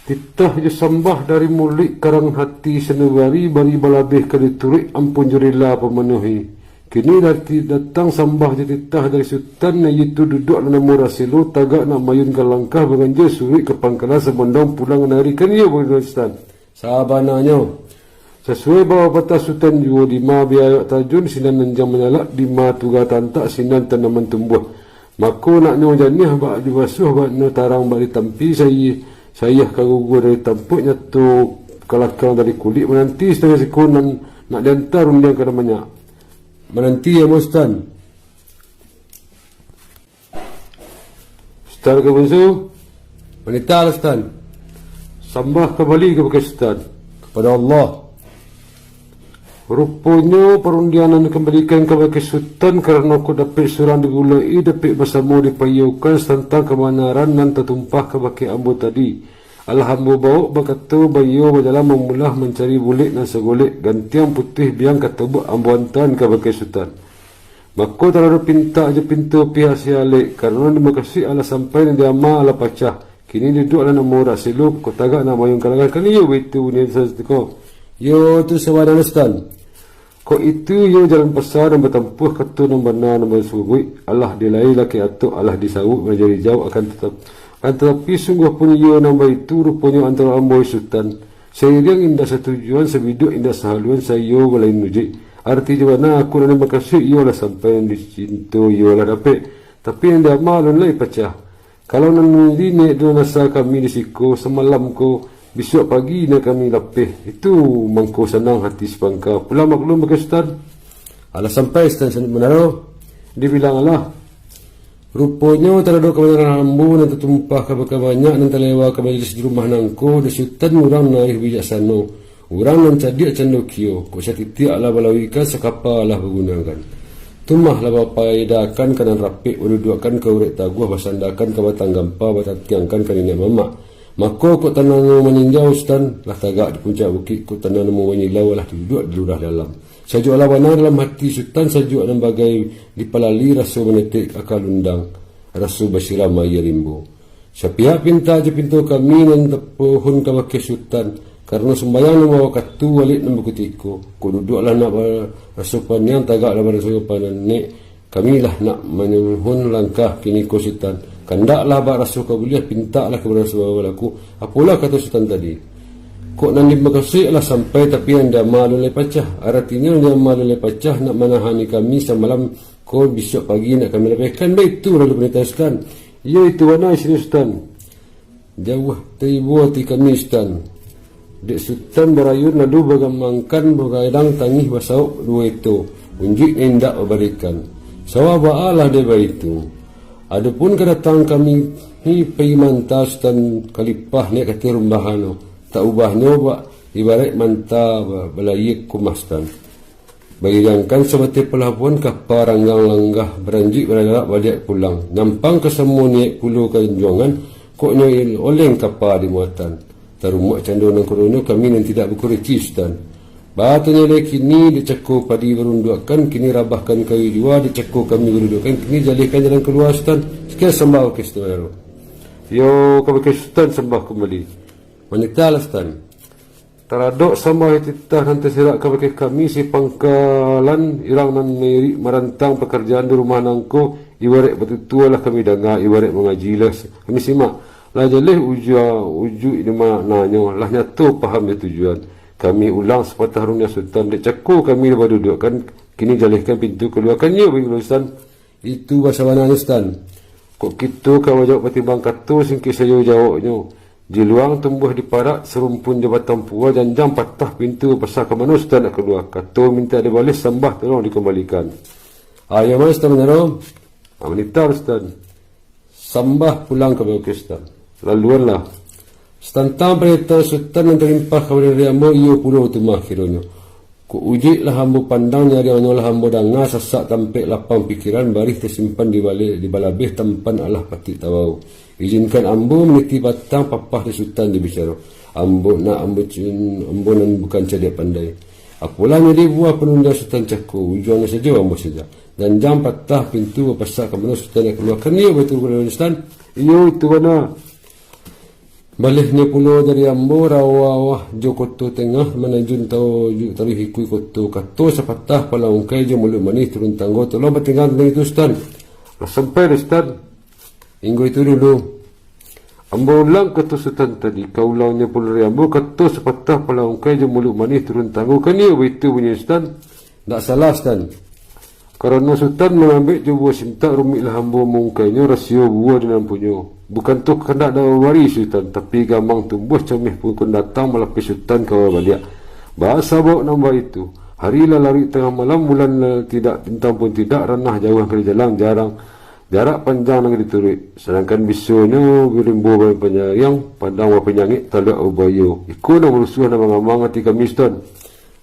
Titah je sambah dari mulik karang hati senebari bari balabih kali turik ampun jurila pemenuhi. Kini datang sambah je titah dari sultan iaitu duduk dalam murasilu tagak nak mayunkan langkah berganja surik ke pangkalan semendong pulang menarikan ia bergustan. Sabananya. Sesuai bawah batas sultan juga 5 biaya tajun sinan nenjang menyalak 5 tugas tantak sinan tanaman tumbuh. Maka nak nyojanih bak dibasuh bak no tarang bak ditampi saya kagugur dari tampuknya tu kelakang dari kulit menanti setengah sekunan nak diantar undian ke namanya. Menanti ya Mustan. Stan ke bunsu, Wanita Stan. sambah kembali ke Pakistan. Kepada Allah. Rupanya perundianan dikembalikan kepada Sultan kerana aku dapat surang digulai, dapat bersama dipayukan tentang kebenaran dan tertumpah ke baki ambu tadi. Alhamdulillah bawa berkata bayu berjalan memulah mencari bulik dan segulik gantian putih biang kata buat ambuantan ke baki Sultan. Maka terlalu pinta je pintu pihak sialik kerana dia makasih ala sampai dan dia ma ala pacah. Kini duduk ala nama orang siluk kau tagak nama yang kalangan kali yo itu ni sesatiko. Yo tu sewadan Stan. Ko itu yo jalan besar dan bertempuh kata nombor nombor subui Allah dilai laki atau Allah disawuk menjadi jauh akan tetapi sungguh punya yo nombor itu rupanya antara amboy sultan seiring indah setujuan sebiduk indah sehaluan saya yo belain muji arti jawabna aku dan makasih yo lah sampai yang dicintu yo lah dapat tapi yang dia malun lai pecah kalau nan ini dua nasa kami di siku semalam ko besok pagi nak kami lapih itu mangko senang hati sepangka pula maklum Pakistan Ala sampai Stan menaro. dibilang Allah Rupanya terlalu kebenaran ambu dan tertumpah ke banyak dan terlewa ke majlis di rumah nangko di sultan orang naik bijaksana. Orang nan cadik candokio ko syatiti ala balawikan sekapa lah bergunakan. Tumah lah bapaidakan kanan rapik ududuakan ke urek taguh basandakan ke batang gampa batatiangkan ke nenek mamak. Maka ko tanah meninjau Stan lah tagak di puncak bukit ko tanah menyilau lah duduk di lurah dalam. Sajuk ala wana dalam hati sultan sajuk dan bagai dipalali rasu menetik akal undang rasu basirah maya rimbo. Sepihak pinta je pintu kami dan tepuhun ke baki sultan karena sembayang nama wakatu walik dan bukutiko ko duduklah nak rasupan yang tagak lah rasupan nek kami lah nak menyuhun langkah kini ko sultan kandaklah bak rasu kabuliah pinta lah kepada rasul aku apalah kata sultan tadi. Kok nanti makasih lah sampai tapi anda malu lepacah. Artinya anda malu lepacah nak menahani kami semalam kau besok pagi nak kami lepaskan. Baik itu lalu peneteskan. ya itu mana istri Sultan Jauh tibu hati kami Stan. Dek Sultan berayun lalu bagamangkan bergadang tangih basauk dua itu Unjik indak berikan. Sawah ba'alah dia itu. Adapun kedatang kami ni peimanta Stan kalipah ni kata rumbahano. Tak ubahnya bak ibarat manta belayik kumastan. Bayangkan seperti pelabuhan kapal ranggang langgah beranjik beralak balik pulang. Nyampang ke semua niat puluh kejuangan koknya oleng kapal di muatan. Tarumak canduan korona kami yang tidak berkureci Stan. Batanya lagi kini dicekuk padi berundukan kini rabahkan kayu jua dicekuk kami berundukan kini jalihkan jalan keluar Stan. Sekian sembah ke Stan. yo ke Sultan sembah kembali Wanita Stan. Taradok sama titah nanti sirak ke kami si pangkalan irang nan meri merantang pekerjaan di rumah nangko ibarat betul lah kami dengar ibarat mengaji lah kami simak lah jalih uju ini maknanya lah nyatu paham dia tujuan kami ulang sepatah runia sultan dek caku kami lepas duduk kan kini jalihkan pintu keluarkan ya bagi Stan Itu bahasa mana Stan? kok gitu kalau jawab petimbang katu singkir saya jawabnya di luang tumbuh di parak serumpun jabatan pua janjang patah pintu pasal ke mana Sultan nak keluar kata minta dia balik sembah tolong dikembalikan Ayah mana Stan menaro? wanita Sultan Sambah pulang ke Pakistan. laluan lah Setantang perintah Sultan yang terlimpah kepada riambo ia puluh tumah kiranya. Ku uji lah hambu pandang nyari lah hambu danga sasak tampik lapang pikiran barih tersimpan di balik di balabih tampan Allah pati tawau. Izinkan ambu meniti batang papah di Sultan dibicara. Ambu nak ambu nan bukan cadia pandai. Apulanya di buah penunda Sultan Caku, ujungnya saja ambo saja. Dan jam patah pintu pasal ke mana Sultan yang keluarkan dia betul Sultan. Iyo itu mana? Baliknya pulau dari ambo rawa Jokoto tengah menajun tau tari hikui koto kato sapatah pala ungkai jo mulut manis turun tanggo tu lo bertinggal dengan itu Sultan. Sampai Ustaz. Hingga itu dulu. Ambo ulang kata Sultan tadi, kau ulangnya pula dari ambo kata sepatah pala ungkai je mulut manis turun tangguh. Kan ia begitu punya Sultan? Tak salah Sultan. Kerana Sultan mengambil je buah sintak rumitlah ambo mungkainya rasio buah dengan punya. Bukan tu kena ada waris Sultan, tapi gamang tumbuh comeh pun kun datang melapis Sultan kau balik. Bahasa bawa nambah itu. Harilah lari tengah malam, bulan tidak tentang pun tidak, ranah jauh kali jalan jarang. Jarak panjang nak diturik. Sedangkan bisunya berimbu penyayang, pandang wa penyangit talak ubayo. Iku nak merusuh nak mengamang hati kami Sultan.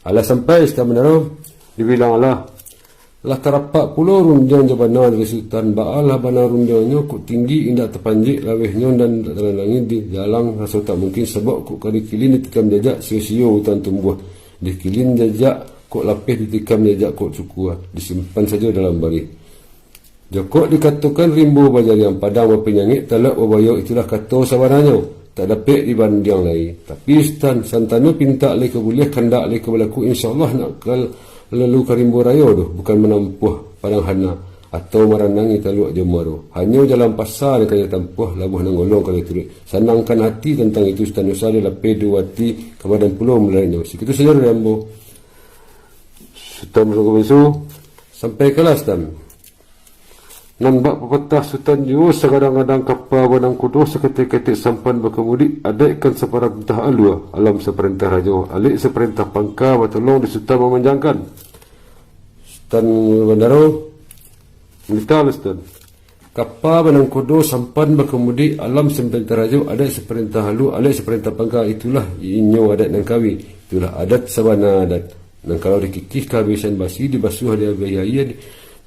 Alah sampai Sultan menaruh. Dibilang Allah. Lah terapak pulau runjang jabana dari Sultan. Ba'alah bana runjangnya kuk tinggi indah terpanjik lawihnya dan tak terlangi di jalan rasa tak mungkin sebab kuk kali kilin ditikam jajak sio-sio hutan tumbuh. Di kilin jajak kuk lapis ditikam jajak kuk cukua. Disimpan saja dalam bari. Jokok dikatakan rimbu bajar yang padang berpenyangit talak wabayo itulah kata sabaranya tak dapat dibanding lain. Tapi Sultan santana pinta leh keboleh kandak leh kebalaku insyaAllah nak lalu ke rimbu raya tu bukan menampuh padang hana atau meranangi taluk jemaru. Hanya jalan pasar kaya tampuh labuh nangolong kaya turik. Senangkan hati tentang itu Sultan Nusa dia lapis dua hati kepada pulau melalainya. Segitu saja Rambo. Sultan Musa sampai kelas Sultan. Nampak pepatah Sultan Juhu sekadang-kadang kapal banang kudu seketik-ketik sampan berkemudi adaikan seperintah alua alam seperintah raja alik seperintah pangka bertolong di Sultan memanjangkan Sultan Bandaro minta Sultan kapal banang kudu sampan berkemudi alam seperintah raja adai seperintah halu alik seperintah pangka itulah inyo adat nangkawi itulah adat sabana adat dan kalau dikikih kehabisan basi dibasuh dia biaya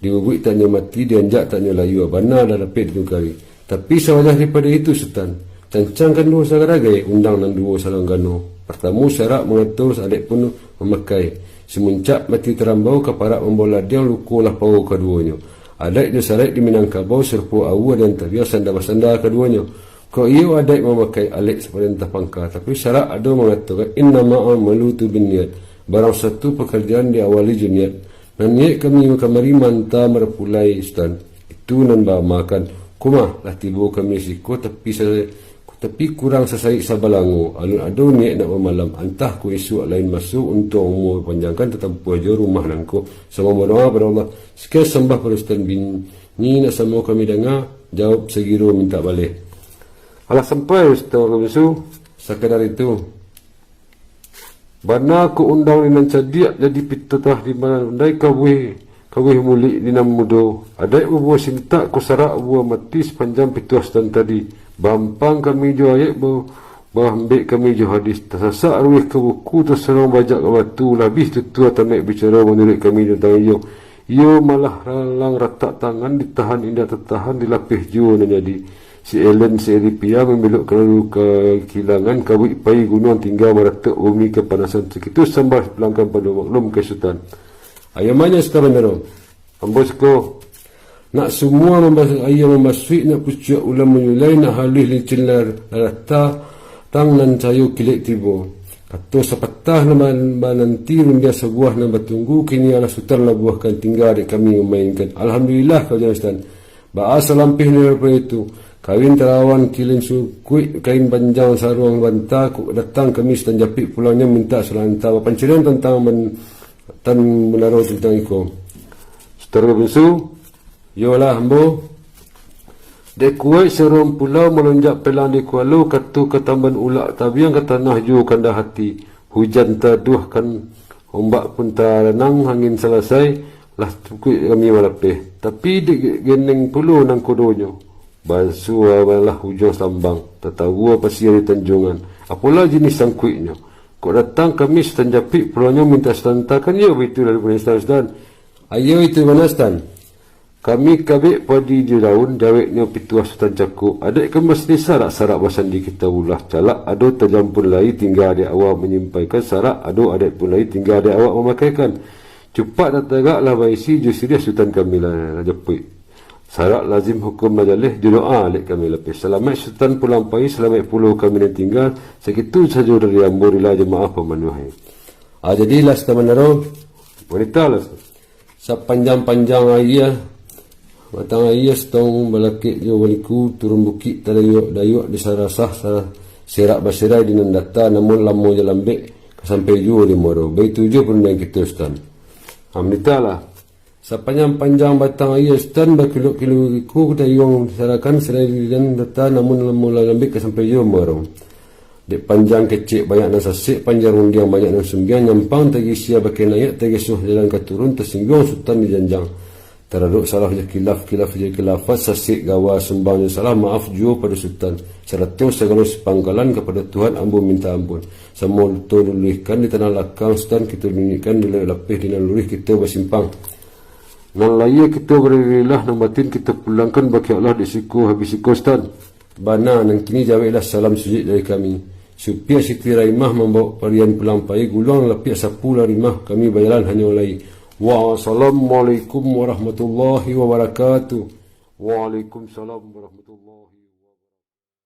diubuk tanya mati, dianjak tanya layu abana dah dapat ditukawi. Tapi sawalah daripada itu Sultan cancangkan dua sagaragai undang dan dua salanggano. Pertama syarat mengatur adik pun memakai semuncak mati terambau keparak membola dia lukulah pau keduanya. Adik dia syarat di Minangkabau serpu awu dan terbiasa sandar-sandar keduanya. Kau iyo adik memakai alik seperintah pangka. Tapi syarat ada mengatakan inna ma'amalu tu biniat. Barang satu pekerjaan diawali juniat. Dan niat kami kamari manta merpulai Sultan. Itu nan ba makan. Kumah lah tiba kami siko tapi kurang sesaik sabalangu. Alun ado niat nak bermalam. Antah ku isu lain masuk untuk umur panjangkan tetampu aja rumah nangko. Sama berdoa pada Allah. Sekian sembah pada Sultan bin. Ni nak sama kami dengar. Jawab segiro minta balik. Alah sampai Sultan Musa sekadar itu. Bana ku undang dengan cadiak jadi pitutah di mana undai kawih mulik di nam mudo. Adai buah sinta ku sarak buah mati sepanjang pituah Sultan tadi. Bampang kami jo ayat bahambik kami jo hadis. Tersasak ruih ke buku terserang bajak ke batu. Labis tutua tamek bicara menulis kami tentang iyo. Iyo malah ralang ratak tangan ditahan indah tertahan dilapis jua nak jadi. Si Ellen si Eripia membelok ke kilangan kawik pai gunung tinggal meratak bumi kepanasan segitu sambah pelangkan pada maklum ke Sultan. Ayamanya sekarang benar. Ambosko nak semua ayam memasuki nak pucuk ulam menyulai nak halih licin rata tang nan cayu kilik tibo. Kato sepatah nama nanti rundia sebuah nama tunggu kini ala Sultan lah buahkan tinggal di kami memainkan. Alhamdulillah kau jangan Sultan. Bahasa lampih daripada itu. Kawin terawan kilin sukui kain panjang saruang banta datang kami Sultan Japik pulangnya minta selanta panciran tentang menaruh tentang iko. Saudara Musa yolah ambo de kuai serum pulau melonjak pelang di Kuala katu ketamban ulak tabiang ke tanah ju kanda hati hujan taduh kan ombak pun taranang angin selesai lah tukui kami malapeh tapi de geneng pulau nang kodonyo Basua malah hujung sambang tetawa pasir di Tanjungan. Apalah jenis sangkuitnya. Kau datang kami Sultan Japik pulangnya minta selantakan ya begitu dari Sultan. Ayo itu mana Sultan? Kami kabik padi di daun jaweknya pituah Sultan Cakuk. Adik kemas ni sarak-sarak basan di kita ulah calak. Ado tajam pun lai tinggal adik awak menyampaikan sarak. Ado adik pun lai tinggal adik awak memakaikan. Cepat dan tegaklah baisi justru Sultan kami lah jepit. Sarak lazim hukum majalih judoa alik kami lepis. Selamat Sultan pulang pai, selamat pulau kami yang tinggal. Segitu saja dari amburilah jemaah pemanuhai. Jadilah setelah wanita lah. Sepanjang-panjang ayah matang ayah setong balakit jo waliku turun bukit talayuk dayuk di sarasah serak basirai di nandata namun lamu jalambek sampai ju di moro baik tujuh pun yang kita stan amnita lah sepanjang batang ayah stan bakilo-kilo ku dayung sarakan serai di nandata namun lamu jalambek sampai ju moro dek panjang kecil banyak nan sasik panjang undiang banyak nan sembiang nyampang tagi sia bakai naik tagi suh jalan keturun tersinggung sultan di janjang teraduk salah je kilaf je kilafat sasik gawa sembang je salah maaf jua pada sultan seratus segala sepangkalan kepada Tuhan ambu minta ampun semua tululihkan di tanah lakang sultan kita nunjukkan di lapis di nalurih kita bersimpang nan laya kita berilah nan batin kita pulangkan bagi Allah di siku habis siku sultan bana nan kini jawablah salam sujud dari kami supaya Siti Raimah membawa parian pulang pai gulang lapis sapu larimah kami bayaran hanya oleh Wassalamualaikum warahmatullahi wabarakatuh. Waalaikumsalam warahmatullahi